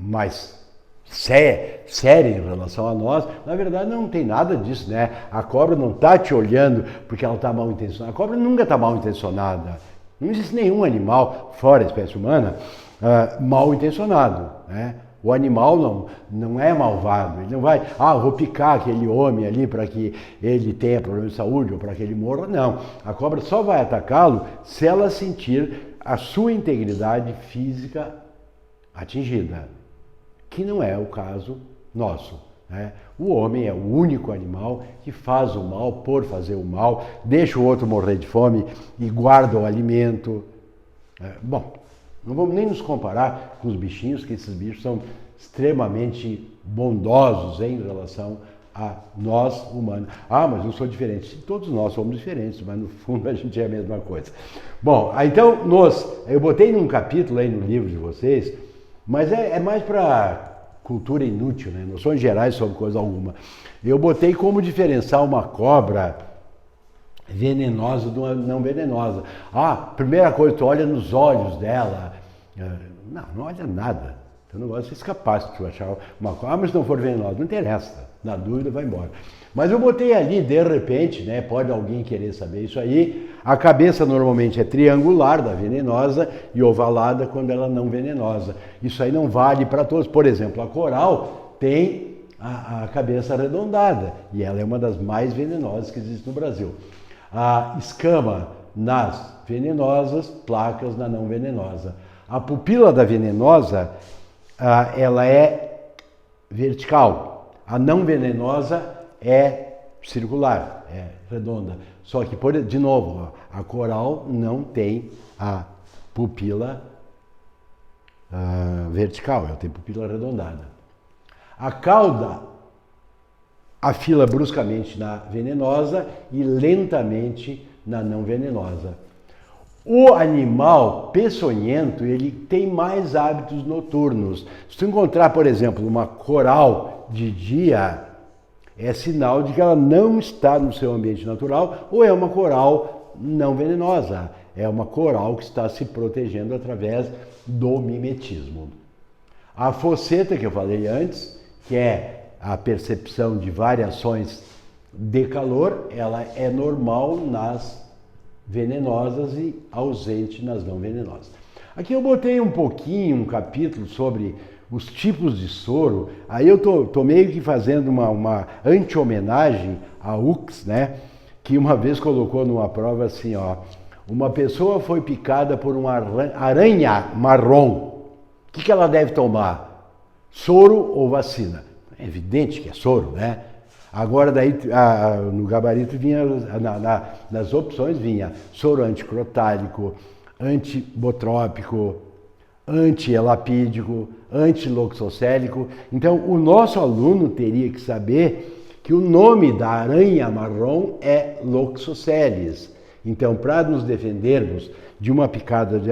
mais séria em relação a nós. Na verdade, não tem nada disso, né? A cobra não está te olhando porque ela está mal intencionada. A cobra nunca está mal intencionada. Não existe nenhum animal, fora a espécie humana, mal intencionado, né? O animal não é malvado, ele não vai, vou picar aquele homem ali para que ele tenha problema de saúde ou para que ele morra, não. A cobra só vai atacá-lo se ela sentir a sua integridade física atingida, que não é o caso nosso, né? O homem é o único animal que faz o mal por fazer o mal, deixa o outro morrer de fome e guarda o alimento. Bom, não vamos nem nos comparar com os bichinhos, que esses bichos são extremamente bondosos em relação a nós humanos. Ah, mas eu sou diferente. Todos nós somos diferentes, mas no fundo a gente é a mesma coisa. Bom, então eu botei num capítulo aí no livro de vocês, mas é mais para cultura inútil, né? Noções gerais sobre coisa alguma. Eu botei como diferenciar uma cobra venenosa de uma não venenosa. Ah, primeira coisa, tu olha nos olhos dela. Não olha nada. Eu não gosto de ser capaz de tu achar uma cobra. Ah, mas se não for venenosa, não interessa. Na dúvida, vai embora. Mas eu botei ali, de repente, né? Pode alguém querer saber isso aí. A cabeça normalmente é triangular, da venenosa, e ovalada quando ela não venenosa. Isso aí não vale para todos. Por exemplo, a coral tem a cabeça arredondada, e ela é uma das mais venenosas que existe no Brasil. A escama nas venenosas, placas na não venenosa. A pupila da venenosa, ela é vertical. A não venenosa é circular, é redonda. Só que, de novo, a coral não tem a pupila vertical, ela tem pupila arredondada. A cauda afila bruscamente na venenosa e lentamente na não venenosa. O animal peçonhento, ele tem mais hábitos noturnos. Se tu encontrar, por exemplo, uma coral de dia, é sinal de que ela não está no seu ambiente natural ou é uma coral não venenosa. É uma coral que está se protegendo através do mimetismo. A fosseta, que eu falei antes, que é a percepção de variações de calor, ela é normal nas venenosas e ausente nas não venenosas. Aqui eu botei um capítulo sobre os tipos de soro. Aí eu tô meio que fazendo uma anti-homenagem à UX, né? Que uma vez colocou numa prova assim, ó, uma pessoa foi picada por uma aranha marrom. O que ela deve tomar? Soro ou vacina? É evidente que é soro, né? Agora daí no gabarito vinha, nas opções vinha soro anticrotálico, antibotrópico, antielapídico, antiloxocélico. Então o nosso aluno teria que saber que o nome da aranha marrom é Loxosceles. Então, para nos defendermos de uma picada de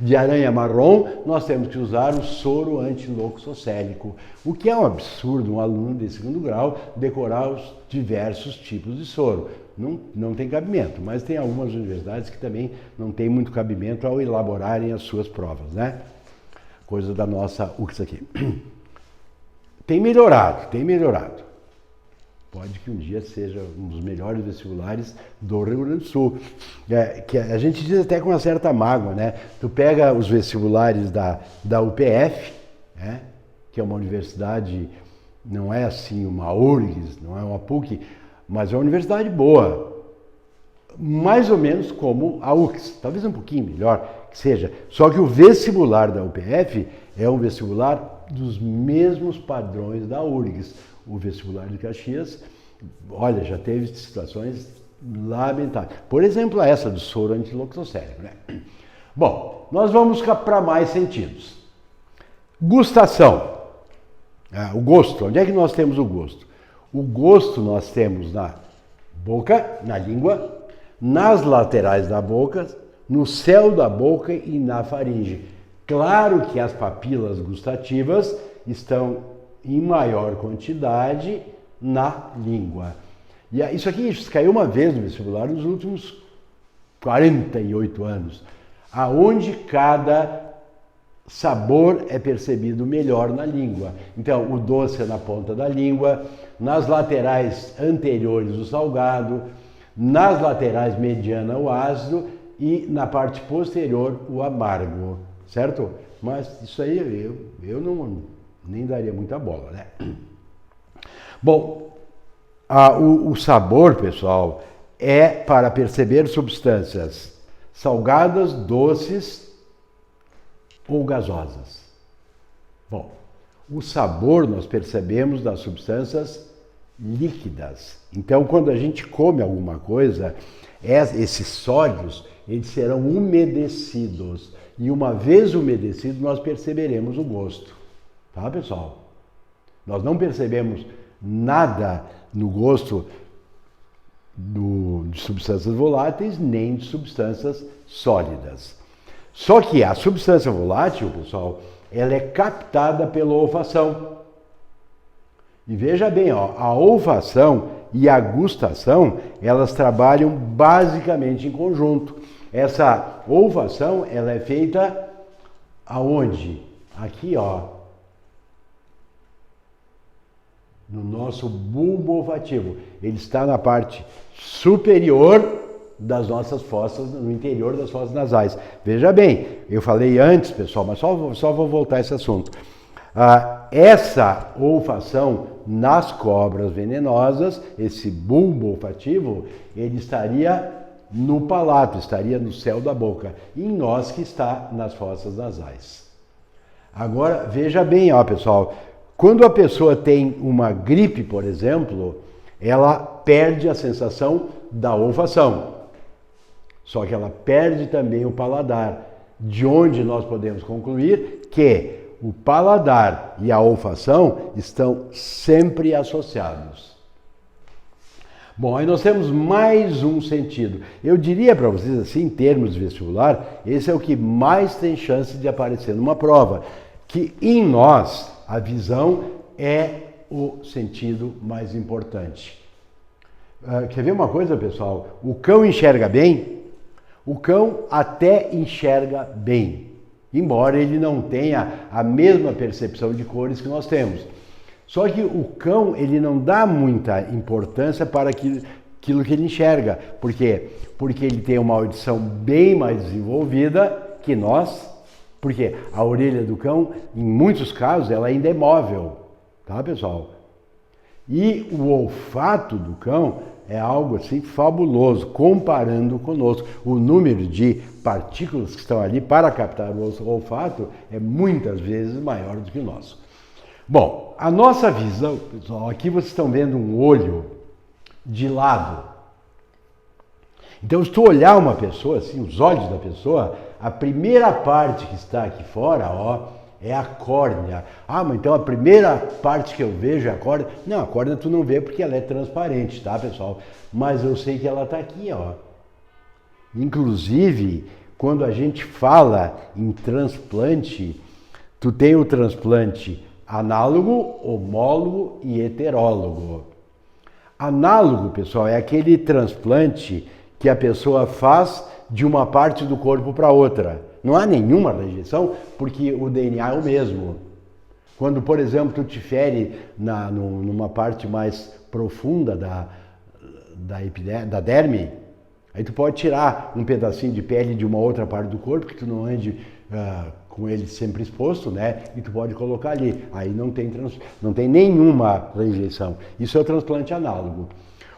de aranha marrom, nós temos que usar o soro antiloxocélico, o que é um absurdo um aluno de segundo grau decorar os diversos tipos de soro. Não tem cabimento, mas tem algumas universidades que também não tem muito cabimento ao elaborarem as suas provas, né? Coisa da nossa UX aqui. Tem melhorado. Pode que um dia seja um dos melhores vestibulares do Rio Grande do Sul. Que a gente diz até com uma certa mágoa, né? Tu pega os vestibulares da UPF, né? Que é uma universidade, não é assim uma URGS, não é uma PUC, mas é uma universidade boa. Mais ou menos como a UX, talvez um pouquinho melhor que seja. Só que o vestibular da UPF é um vestibular dos mesmos padrões da URGS. O vestibular de Caxias, olha, já teve situações lamentáveis. Por exemplo, essa do soro antiloxocélico, né? Bom, nós vamos para mais sentidos. Gustação. O gosto. Onde é que nós temos o gosto? O gosto nós temos na boca, na língua, nas laterais da boca, no céu da boca e na faringe. Claro que as papilas gustativas estão em maior quantidade na língua. E isso aqui caiu uma vez no vestibular nos últimos 48 anos, aonde cada sabor é percebido melhor na língua. Então, o doce é na ponta da língua, nas laterais anteriores o salgado, nas laterais mediana o ácido e na parte posterior o amargo, certo? Mas isso aí eu não nem daria muita bola, né? Bom, o sabor, pessoal, é para perceber substâncias salgadas, doces ou gasosas. Bom, o sabor nós percebemos das substâncias líquidas. Então, quando a gente come alguma coisa, esses sólidos, eles serão umedecidos. E uma vez umedecido, nós perceberemos o gosto. Tá, pessoal? Nós não percebemos nada no gosto de substâncias voláteis nem de substâncias sólidas. Só que a substância volátil, pessoal, ela é captada pela olfação. E veja bem, ó, a olfação e a gustação, elas trabalham basicamente em conjunto. Essa olfação, ela é feita aonde? Aqui, ó, no nosso bulbo olfativo. Ele está na parte superior das nossas fossas, no interior das fossas nasais. Veja bem, eu falei antes, pessoal, mas só vou voltar a esse assunto. Essa olfação nas cobras venenosas, esse bulbo olfativo, ele estaria no palato, estaria no céu da boca. E em nós que está nas fossas nasais. Agora, veja bem, ó, pessoal, quando a pessoa tem uma gripe, por exemplo, ela perde a sensação da olfação. Só que ela perde também o paladar, de onde nós podemos concluir que o paladar e a olfação estão sempre associados. Bom, aí nós temos mais um sentido. Eu diria para vocês assim, em termos de vestibular, esse é o que mais tem chance de aparecer numa prova, que em nós a visão é o sentido mais importante. Quer ver uma coisa, pessoal? O cão enxerga bem? O cão até enxerga bem, embora ele não tenha a mesma percepção de cores que nós temos. Só que o cão, ele não dá muita importância para aquilo que ele enxerga. Por quê? Porque ele tem uma audição bem mais desenvolvida que nós. Porque a orelha do cão, em muitos casos, ela ainda é móvel. Tá, pessoal? E o olfato do cão é algo assim fabuloso, comparando conosco. O número de partículas que estão ali para captar o olfato é muitas vezes maior do que o nosso. Bom, a nossa visão, pessoal, aqui vocês estão vendo um olho de lado. Então, se tu olhar uma pessoa, assim, os olhos da pessoa, a primeira parte que está aqui fora, ó, é a córnea. Ah, mas então a primeira parte que eu vejo é a córnea? Não, a córnea tu não vê porque ela é transparente, tá, pessoal? Mas eu sei que ela está aqui, ó. Inclusive, quando a gente fala em transplante, tu tem o transplante análogo, homólogo e heterólogo. Análogo, pessoal, é aquele transplante que a pessoa faz de uma parte do corpo para outra. Não há nenhuma rejeição, porque o DNA é o mesmo. Quando, por exemplo, tu te fere numa parte mais profunda da derme, aí tu pode tirar um pedacinho de pele de uma outra parte do corpo, que tu não ande com ele sempre exposto, né? E tu pode colocar ali. Aí não tem nenhuma rejeição. Isso é o transplante análogo.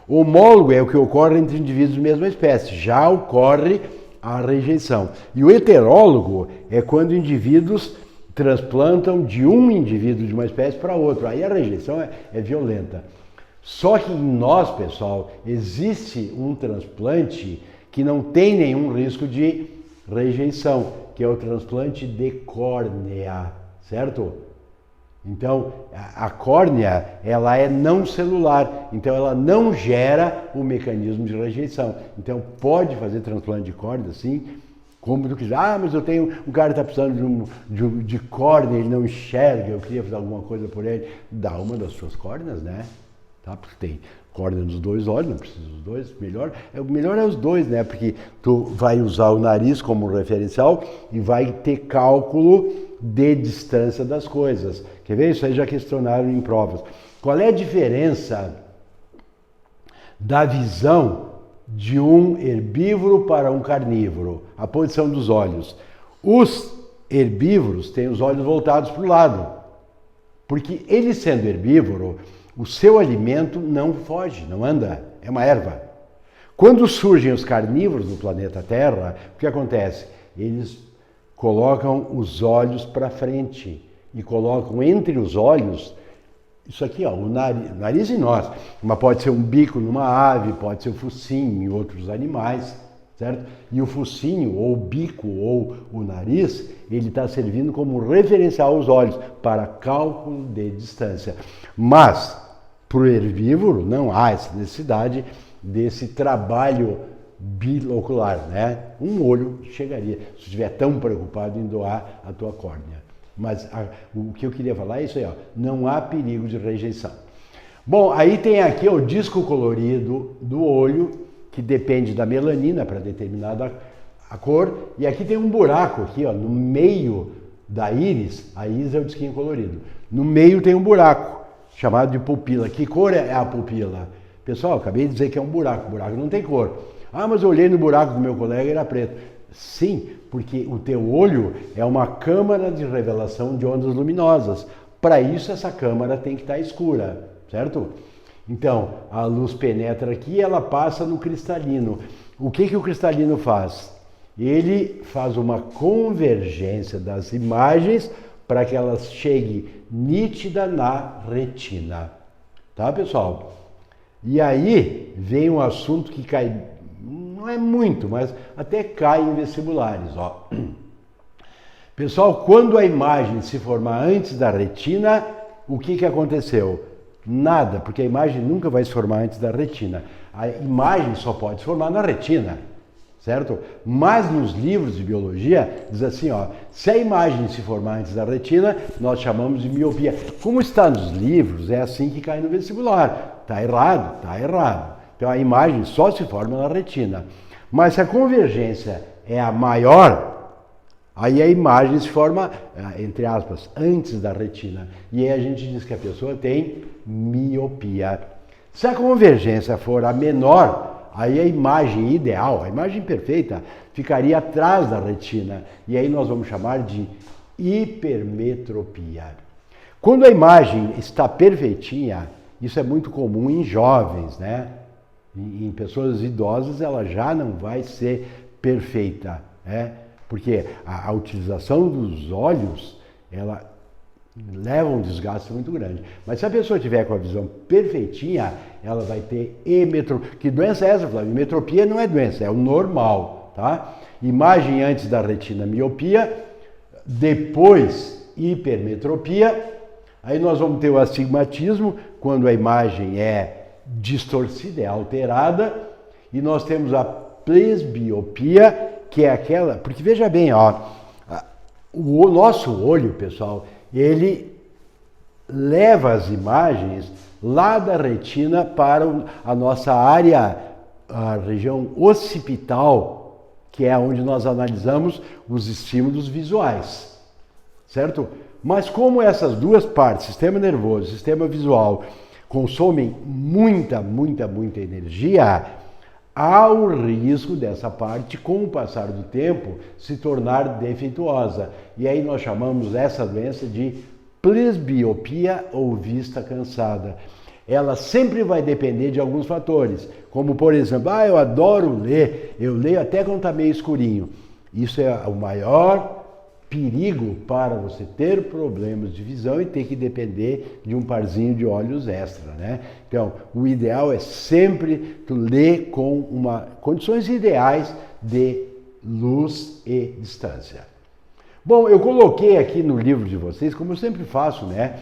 O homólogo é o que ocorre entre indivíduos de mesma espécie. Já ocorre a rejeição. E o heterólogo é quando indivíduos transplantam de um indivíduo de uma espécie para outro. Aí a rejeição é violenta. Só que em nós, pessoal, existe um transplante que não tem nenhum risco de rejeição, que é o transplante de córnea, certo? Então, a córnea, ela é não celular, então ela não gera o mecanismo de rejeição. Então, pode fazer transplante de córnea, sim, como tu quiser. Ah, mas eu tenho, um cara está precisando de córnea, ele não enxerga, eu queria fazer alguma coisa por ele. Dá uma das suas córneas, né? Tá? Porque tem córnea nos dois olhos, não precisa dos dois, o melhor é os dois, né? Porque tu vai usar o nariz como referencial e vai ter cálculo de distância das coisas. Quer ver? Isso aí já questionaram em provas. Qual é a diferença da visão de um herbívoro para um carnívoro? A posição dos olhos. Os herbívoros têm os olhos voltados para o lado, porque ele sendo herbívoro, o seu alimento não foge, não anda, é uma erva. Quando surgem os carnívoros no planeta Terra, o que acontece? Eles colocam os olhos para frente e colocam entre os olhos, isso aqui, ó, o nariz em nós, mas pode ser um bico numa ave, pode ser um focinho em outros animais, certo? E o focinho, ou o bico, ou o nariz, ele está servindo como referencial aos olhos para cálculo de distância. Mas, para o herbívoro, não há essa necessidade desse trabalho bilocular, né? Um olho chegaria, se estiver tão preocupado em doar a tua córnea. Mas o que eu queria falar é isso aí, ó, não há perigo de rejeição. Bom, aí tem aqui o disco colorido do olho, que depende da melanina para determinada a cor, e aqui tem um buraco aqui, ó, no meio da íris, a íris é o disquinho colorido. No meio tem um buraco, chamado de pupila. Que cor é a pupila? Pessoal, acabei de dizer que é um buraco, o buraco não tem cor. Ah, mas eu olhei no buraco do meu colega e era preto. Sim, porque o teu olho é uma câmara de revelação de ondas luminosas. Para isso, essa câmara tem que estar escura, certo? Então, a luz penetra aqui e ela passa no cristalino. O que o cristalino faz? Ele faz uma convergência das imagens para que elas cheguem nítida na retina. Tá, pessoal? E aí vem um assunto que cai, não é muito, mas até cai em vestibulares, ó. Pessoal, quando a imagem se formar antes da retina, o que aconteceu? Nada, porque a imagem nunca vai se formar antes da retina. A imagem só pode se formar na retina, certo? Mas nos livros de biologia diz assim, ó, se a imagem se formar antes da retina, nós chamamos de miopia. Como está nos livros, é assim que cai no vestibular. Tá errado, tá errado. Então a imagem só se forma na retina. Mas se a convergência é a maior, aí a imagem se forma, entre aspas, antes da retina. E aí a gente diz que a pessoa tem miopia. Se a convergência for a menor, aí a imagem ideal, a imagem perfeita, ficaria atrás da retina. E aí nós vamos chamar de hipermetropia. Quando a imagem está perfeitinha, isso é muito comum em jovens, né? Em pessoas idosas ela já não vai ser perfeita, né? Porque a utilização dos olhos, ela leva um desgaste muito grande. Mas se a pessoa tiver com a visão perfeitinha, ela vai ter emetropia. Que doença é essa, Flávio? Emetropia não é doença, é o normal, tá? Imagem antes da retina, miopia, depois hipermetropia, aí nós vamos ter o astigmatismo, quando a imagem é distorcida, é alterada, e nós temos a presbiopia, que é aquela, porque veja bem, ó, o nosso olho, pessoal, ele leva as imagens lá da retina para a nossa área, a região occipital, que é onde nós analisamos os estímulos visuais, certo? Mas como essas duas partes, sistema nervoso e sistema visual, consomem muita energia, há o risco dessa parte, com o passar do tempo, se tornar defeituosa. E aí nós chamamos essa doença de presbiopia ou vista cansada. Ela sempre vai depender de alguns fatores, como por exemplo, eu adoro ler, eu leio até quando está meio escurinho. Isso é o maior perigo para você ter problemas de visão e ter que depender de um parzinho de olhos extra, né? Então, o ideal é sempre tu ler com condições ideais de luz e distância. Bom, eu coloquei aqui no livro de vocês, como eu sempre faço, né?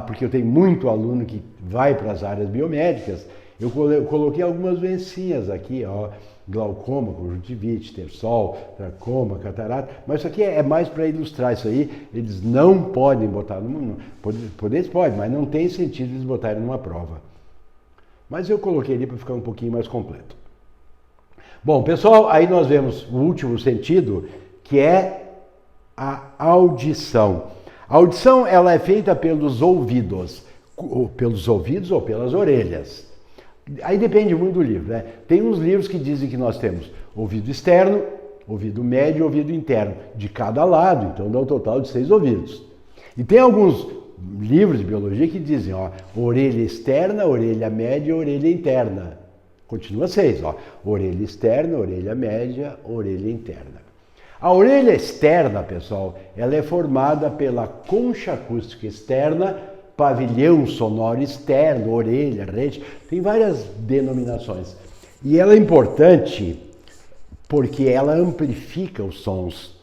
Porque eu tenho muito aluno que vai para as áreas biomédicas, eu coloquei algumas doencinhas aqui, ó, glaucoma, conjuntivite, tersol, tracoma, catarata, mas isso aqui é mais para ilustrar isso aí, eles não podem botar, eles podem, mas não tem sentido eles botarem numa prova. Mas eu coloquei ali para ficar um pouquinho mais completo. Bom, pessoal, aí nós vemos o último sentido, que é a audição. A audição, ela é feita pelos ouvidos ou pelas orelhas. Aí depende muito do livro, né? Tem uns livros que dizem que nós temos ouvido externo, ouvido médio e ouvido interno, de cada lado, então dá um total de 6 ouvidos. E tem alguns livros de biologia que dizem, ó, orelha externa, orelha média e orelha interna. Continua 6, ó, orelha externa, orelha média, orelha interna. A orelha externa, pessoal, ela é formada pela concha acústica externa, pavilhão sonoro externo, orelha, rede, tem várias denominações. E ela é importante porque ela amplifica os sons.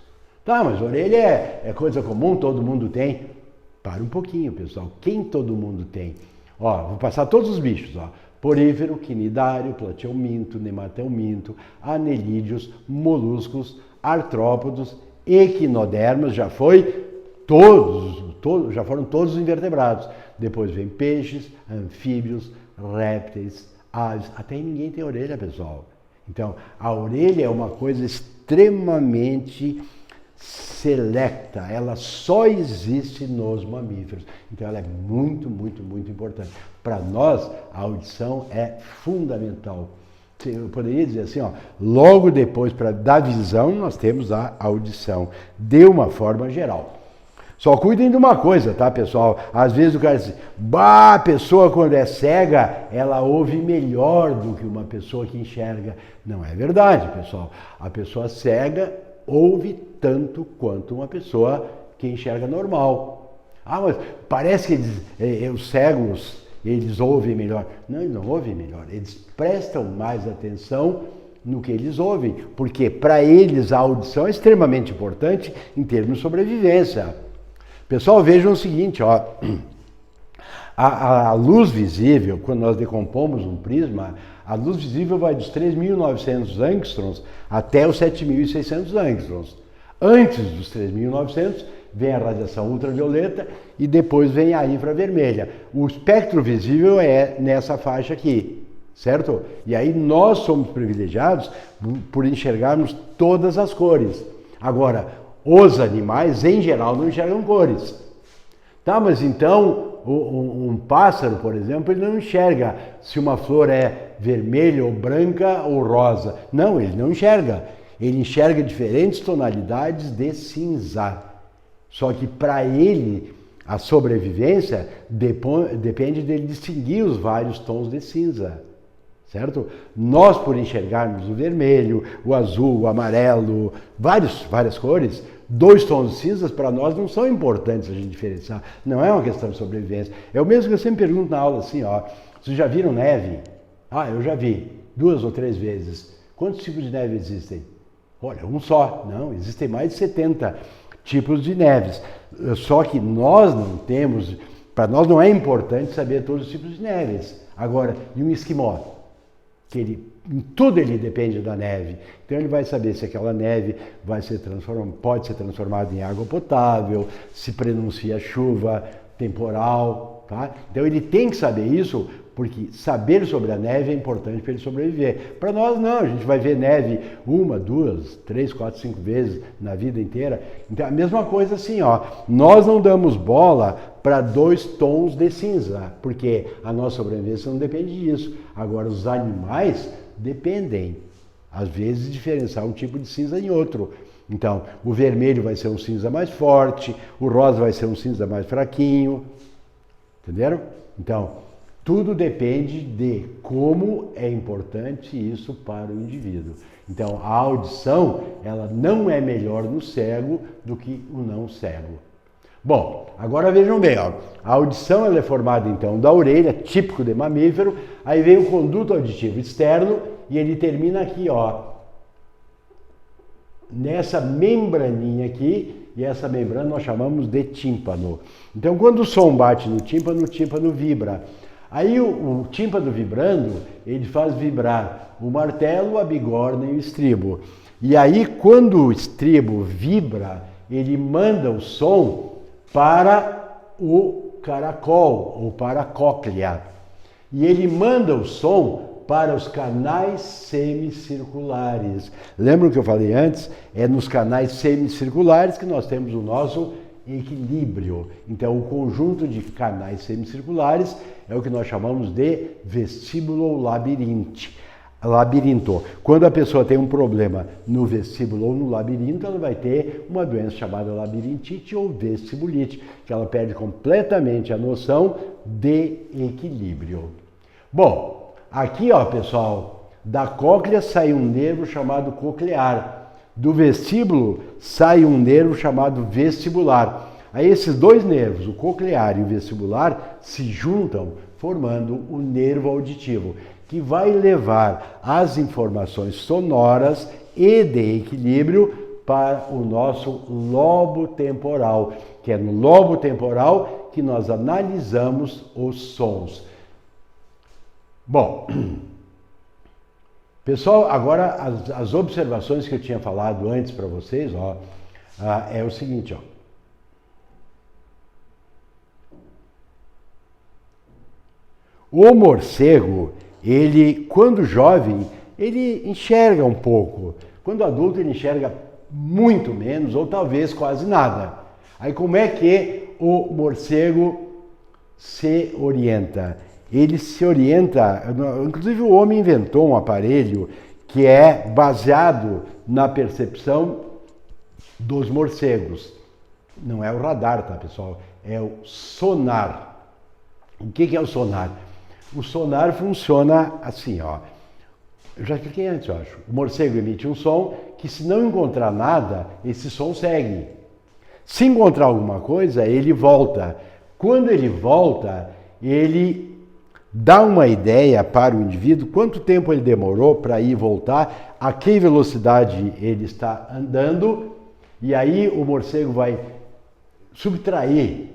Tá, mas orelha é coisa comum, todo mundo tem. Para um pouquinho, pessoal. Quem todo mundo tem? Ó, vou passar todos os bichos, ó. Porífero, quinidário, plateuminto, nematelminto, anelídeos, moluscos, artrópodos, equinodermos, já foi já foram todos os invertebrados. Depois vem peixes, anfíbios, répteis, aves. Até ninguém tem orelha, pessoal. Então, a orelha é uma coisa extremamente selecta, ela só existe nos mamíferos. Então ela é muito, muito, muito importante. Para nós, a audição é fundamental. Eu poderia dizer assim, ó, logo depois da visão, nós temos a audição, de uma forma geral. Só cuidem de uma coisa, tá, pessoal? Às vezes o cara diz, a pessoa quando é cega, ela ouve melhor do que uma pessoa que enxerga. Não é verdade, pessoal. A pessoa cega ouve tanto quanto uma pessoa que enxerga normal. Ah, mas parece que os cegos, eles ouvem melhor. Não, eles não ouvem melhor. Eles prestam mais atenção no que eles ouvem, porque para eles a audição é extremamente importante em termos de sobrevivência. Pessoal, vejam o seguinte, ó. A luz visível, quando nós decompomos um prisma, a luz visível vai dos 3.900 angstroms até os 7.600 angstroms. Antes dos 3.900 vem a radiação ultravioleta e depois vem a infravermelha. O espectro visível é nessa faixa aqui, certo? E aí nós somos privilegiados por enxergarmos todas as cores. Agora, os animais, em geral, não enxergam cores. Tá, mas então, um pássaro, por exemplo, ele não enxerga se uma flor é vermelha ou branca ou rosa. Não, ele não enxerga. Ele enxerga diferentes tonalidades de cinza. Só que para ele, a sobrevivência depende dele distinguir os vários tons de cinza. Certo? Nós, por enxergarmos o vermelho, o azul, o amarelo, várias cores, 2 tons de cinzas para nós não são importantes a gente diferenciar. Não é uma questão de sobrevivência. É o mesmo que eu sempre pergunto na aula assim, ó. Vocês já viram neve? Ah, eu já vi. 2 ou 3 vezes. Quantos tipos de neve existem? Olha, um só. Não, existem mais de 70 tipos de neves. Só que nós não temos, para nós não é importante saber todos os tipos de neves. Agora, e um esquimó? Que em tudo ele depende da neve. Então ele vai saber se aquela neve pode ser transformada em água potável, se prenuncia chuva, temporal, tá? Então ele tem que saber isso, porque saber sobre a neve é importante para ele sobreviver. Para nós não, a gente vai ver neve 1, 2, 3, 4, 5 vezes na vida inteira. Então a mesma coisa assim, ó, nós não damos bola para 2 tons de cinza, porque a nossa sobrevivência não depende disso. Agora os animais dependem, às vezes, de diferenciar um tipo de cinza em outro. Então o vermelho vai ser um cinza mais forte, o rosa vai ser um cinza mais fraquinho, entenderam? Então tudo depende de como é importante isso para o indivíduo. Então, a audição, ela não é melhor no cego do que o não cego. Bom, agora vejam bem, ó. A audição ela é formada, então, da orelha, típico de mamífero, aí vem o conduto auditivo externo e ele termina aqui, ó, nessa membraninha aqui, e essa membrana nós chamamos de tímpano. Então, quando o som bate no tímpano vibra. Aí o tímpano vibrando, ele faz vibrar o martelo, a bigorna e o estribo. E aí quando o estribo vibra, ele manda o som para o caracol ou para a cóclea. E ele manda o som para os canais semicirculares. Lembram que eu falei antes? É nos canais semicirculares que nós temos o nosso equilíbrio. Então, o conjunto de canais semicirculares é o que nós chamamos de vestíbulo ou labirinto. Quando a pessoa tem um problema no vestíbulo ou no labirinto, ela vai ter uma doença chamada labirintite ou vestibulite, que ela perde completamente a noção de equilíbrio. Bom, aqui, ó, pessoal, da cóclea sai um nervo chamado coclear. Do vestíbulo sai um nervo chamado vestibular. Aí esses 2 nervos, o coclear e o vestibular, se juntam formando o nervo auditivo, que vai levar as informações sonoras e de equilíbrio para o nosso lobo temporal, que é no lobo temporal que nós analisamos os sons. Bom, pessoal, agora as observações que eu tinha falado antes para vocês, ó, é o seguinte, ó. O morcego, ele, quando jovem, ele enxerga um pouco. Quando adulto, ele enxerga muito menos ou talvez quase nada. Aí como é que o morcego se orienta? Ele se orienta, inclusive o homem inventou um aparelho que é baseado na percepção dos morcegos. Não é o radar, tá, pessoal? É o sonar. O que é o sonar? O sonar funciona assim, ó. Eu já expliquei antes, eu acho. O morcego emite um som que, se não encontrar nada, esse som segue. Se encontrar alguma coisa, ele volta. Quando ele volta, ele dá uma ideia para o indivíduo quanto tempo ele demorou para ir e voltar, a que velocidade ele está andando, e aí o morcego vai subtrair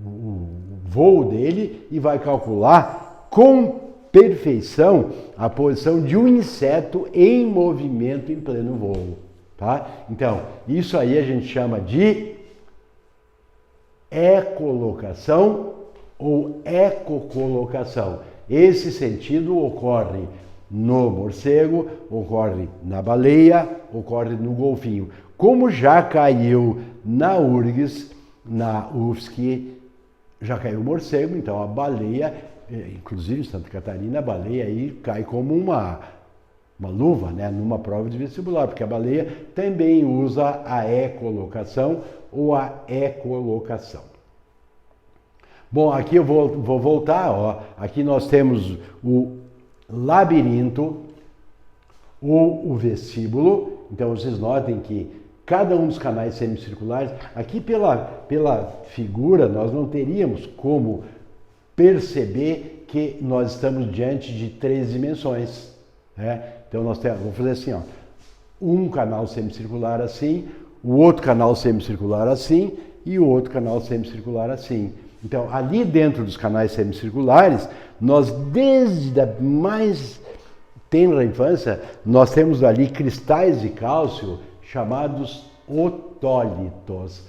o voo dele e vai calcular com perfeição a posição de um inseto em movimento em pleno voo, tá? Então, isso aí a gente chama de ecolocação ou ecocolocação. Esse sentido ocorre no morcego, ocorre na baleia, ocorre no golfinho. Como já caiu na URGS, na UFSC, já caiu o morcego, então a baleia, inclusive em Santa Catarina, a baleia aí cai como uma luva, né, numa prova de vestibular, porque a baleia também usa a ecolocação ou a ecolocação. Bom, aqui eu vou voltar, ó. Aqui nós temos o labirinto ou o vestíbulo. Então vocês notem que cada um dos canais semicirculares, aqui pela figura nós não teríamos como perceber que nós estamos diante de 3 dimensões, né? Então nós temos, vou fazer assim, ó, um canal semicircular assim, o outro canal semicircular assim e o outro canal semicircular assim. Então, ali dentro dos canais semicirculares, nós desde a mais tenra infância, nós temos ali cristais de cálcio chamados otólitos.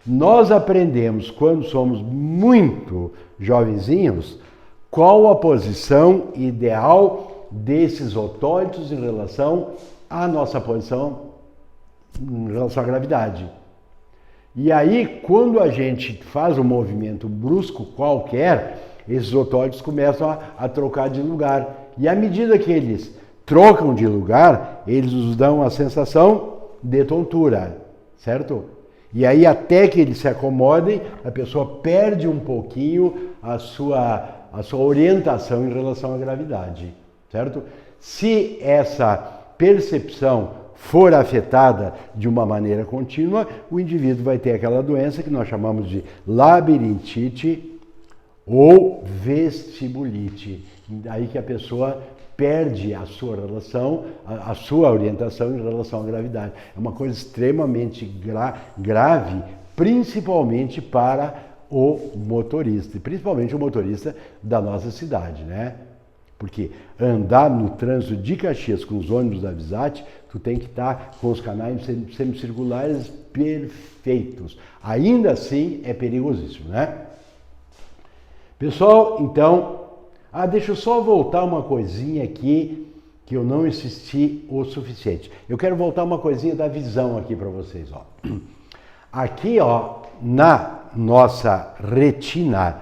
Nós aprendemos, quando somos muito jovenzinhos, qual a posição ideal desses otólitos em relação à nossa posição, em relação à gravidade. E aí, quando a gente faz um movimento brusco qualquer, esses otólitos começam a trocar de lugar. E à medida que eles trocam de lugar, eles nos dão a sensação de tontura, certo? E aí, até que eles se acomodem, a pessoa perde um pouquinho a sua orientação em relação à gravidade, certo? Se essa percepção for afetada de uma maneira contínua, o indivíduo vai ter aquela doença que nós chamamos de labirintite ou vestibulite. Daí que a pessoa perde a sua relação, a sua orientação em relação à gravidade. É uma coisa extremamente grave, principalmente para o motorista, e principalmente o motorista da nossa cidade, né? Porque andar no trânsito de Caxias com os ônibus da Visat, tu tem que estar com os canais semicirculares perfeitos. Ainda assim é perigosíssimo, né? Pessoal, então, deixa eu só voltar uma coisinha aqui que eu não insisti o suficiente. Eu quero voltar uma coisinha da visão aqui para vocês, ó. Aqui, ó, na nossa retina,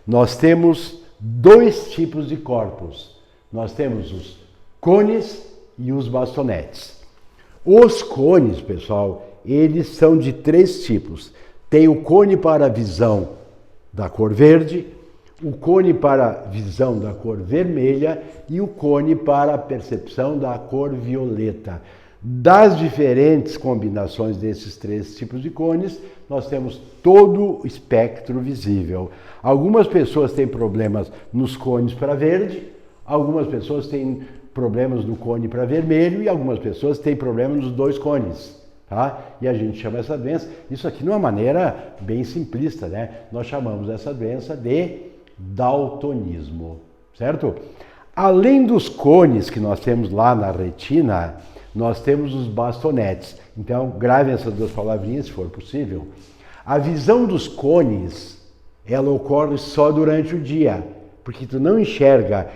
nós temos 2 tipos de corpos. Nós temos os cones e os bastonetes. Os cones, pessoal, eles são de 3 tipos. Tem o cone para a visão da cor verde, o cone para a visão da cor vermelha e o cone para a percepção da cor violeta. Das diferentes combinações desses 3 tipos de cones, nós temos todo o espectro visível. Algumas pessoas têm problemas nos cones para verde, algumas pessoas têm problemas no cone para vermelho e algumas pessoas têm problemas nos dois cones. Tá? E a gente chama essa doença, isso aqui de uma maneira bem simplista, né? Nós chamamos essa doença de daltonismo, certo? Além dos cones que nós temos lá na retina, nós temos os bastonetes. Então, gravem essas duas palavrinhas, se for possível. A visão dos cones, ela ocorre só durante o dia, porque tu não enxerga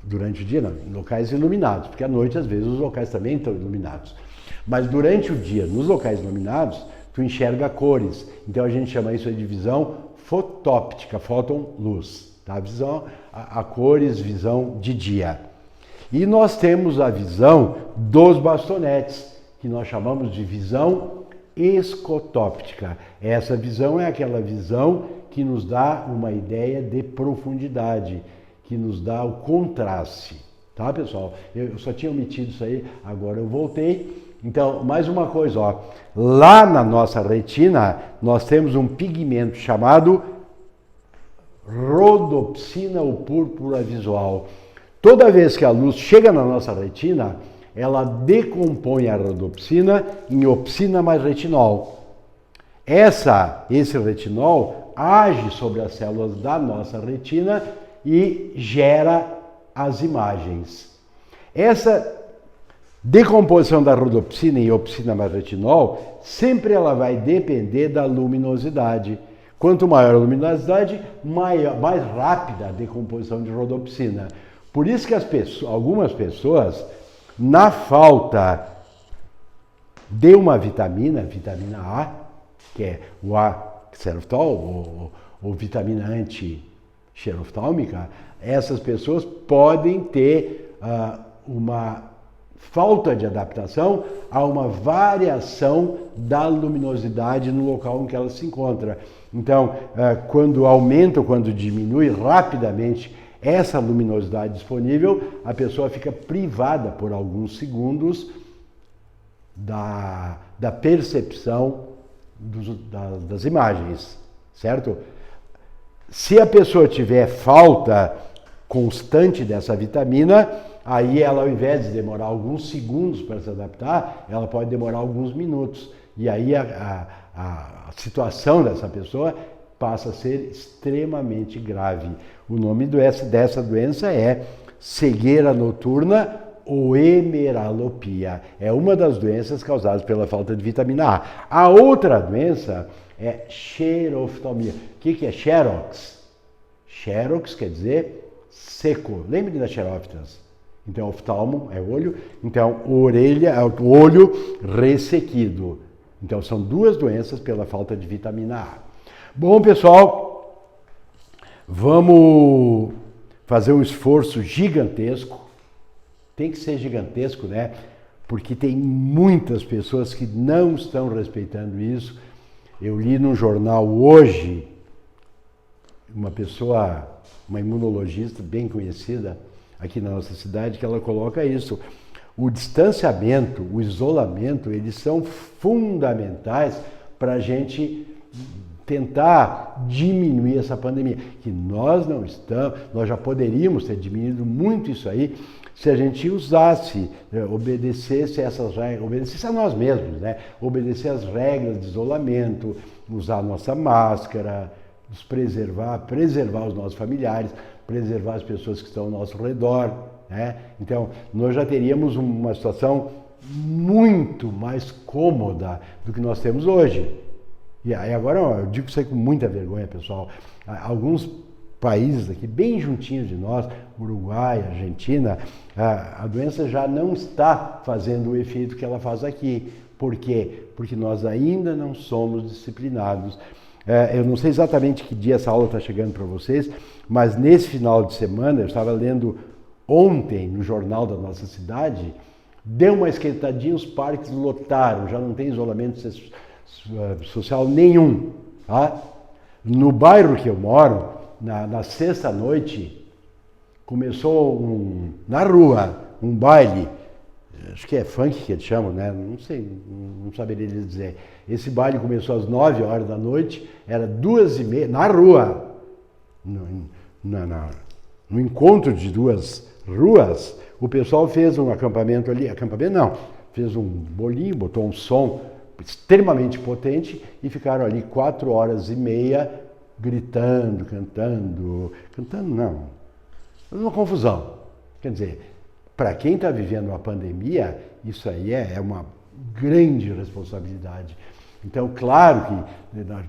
durante o dia, não, em locais iluminados, porque à noite, às vezes, os locais também estão iluminados. Mas durante o dia, nos locais iluminados, tu enxerga cores. Então a gente chama isso de visão fotóptica, fóton, luz. Tá? Visão a cores, visão de dia. E nós temos a visão dos bastonetes, que nós chamamos de visão escotóptica. Essa visão é aquela visão que nos dá uma ideia de profundidade, que nos dá o contraste. Tá, pessoal? Eu só tinha omitido isso aí, agora eu voltei. Então, mais uma coisa, ó. Lá na nossa retina, nós temos um pigmento chamado rodopsina ou púrpura visual. Toda vez que a luz chega na nossa retina, ela decompõe a rodopsina em opsina mais retinol. Esse retinol age sobre as células da nossa retina e gera as imagens. Essa decomposição da rodopsina e opsina mais retinol, sempre ela vai depender da luminosidade. Quanto maior a luminosidade, mais rápida a decomposição de rodopsina. Por isso que algumas pessoas, na falta de uma vitamina A, que é o A-xeroftal, ou vitamina anti-xeroftálmica, essas pessoas podem ter uma falta de adaptação a uma variação da luminosidade no local em que ela se encontra. Então, quando aumenta ou quando diminui rapidamente essa luminosidade disponível, a pessoa fica privada por alguns segundos da percepção das imagens, certo? Se a pessoa tiver falta constante dessa vitamina, aí ela, ao invés de demorar alguns segundos para se adaptar, ela pode demorar alguns minutos. E aí a situação dessa pessoa passa a ser extremamente grave. O nome dessa doença é cegueira noturna ou hemeralopia. É uma das doenças causadas pela falta de vitamina A. A outra doença é xeroftalmia. O que é xerox? Xerox quer dizer seco. Lembre das xerófitas. Então, oftalmo é olho, então orelha é o olho ressequido. Então, são duas doenças pela falta de vitamina A. Bom, pessoal, vamos fazer um esforço gigantesco. Tem que ser gigantesco, né? Porque tem muitas pessoas que não estão respeitando isso. Eu li num jornal hoje, uma imunologista bem conhecida aqui na nossa cidade, que ela coloca isso. O distanciamento, o isolamento, eles são fundamentais para a gente tentar diminuir essa pandemia. Que nós não estamos, nós já poderíamos ter diminuído muito isso aí se a gente usasse, obedecesse essas regras, obedecesse a nós mesmos, né? Obedecer as regras de isolamento, usar a nossa máscara, nos preservar os nossos familiares, preservar as pessoas que estão ao nosso redor, né? Então, nós já teríamos uma situação muito mais cômoda do que nós temos hoje. E aí agora eu digo isso aí com muita vergonha, pessoal. Alguns países aqui, bem juntinhos de nós, Uruguai, Argentina, a doença já não está fazendo o efeito que ela faz aqui. Por quê? Porque nós ainda não somos disciplinados. Eu não sei exatamente que dia essa aula está chegando para vocês, mas nesse final de semana, eu estava lendo ontem no jornal da nossa cidade, deu uma esquentadinha, os parques lotaram, já não tem isolamento social nenhum. Tá? No bairro que eu moro, na sexta-noite, começou na rua um baile, acho que é funk que eles chamam, né? Não sei, não saberia lhes dizer. Esse baile começou às 9 horas da noite, era 2h30, na rua, no encontro de duas ruas, o pessoal fez um acampamento ali, acampamento não, fez um bolinho, botou um som extremamente potente e ficaram ali 4 horas e meia gritando, cantando não, uma confusão. Quer dizer, para quem está vivendo a pandemia, isso aí é uma grande responsabilidade. Então, claro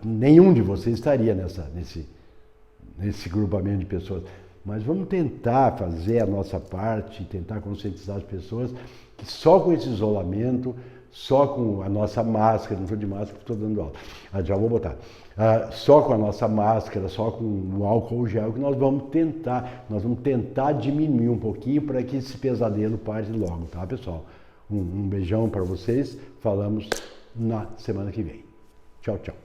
que nenhum de vocês estaria nesse grupamento de pessoas, mas vamos tentar fazer a nossa parte, tentar conscientizar as pessoas que só com esse isolamento, só com a nossa máscara, não estou de máscara, estou dando aula, já vou botar, só com a nossa máscara, só com o álcool gel, que nós vamos tentar diminuir um pouquinho para que esse pesadelo pare logo, tá, pessoal? Um beijão para vocês, falamos na semana que vem. Tchau, tchau.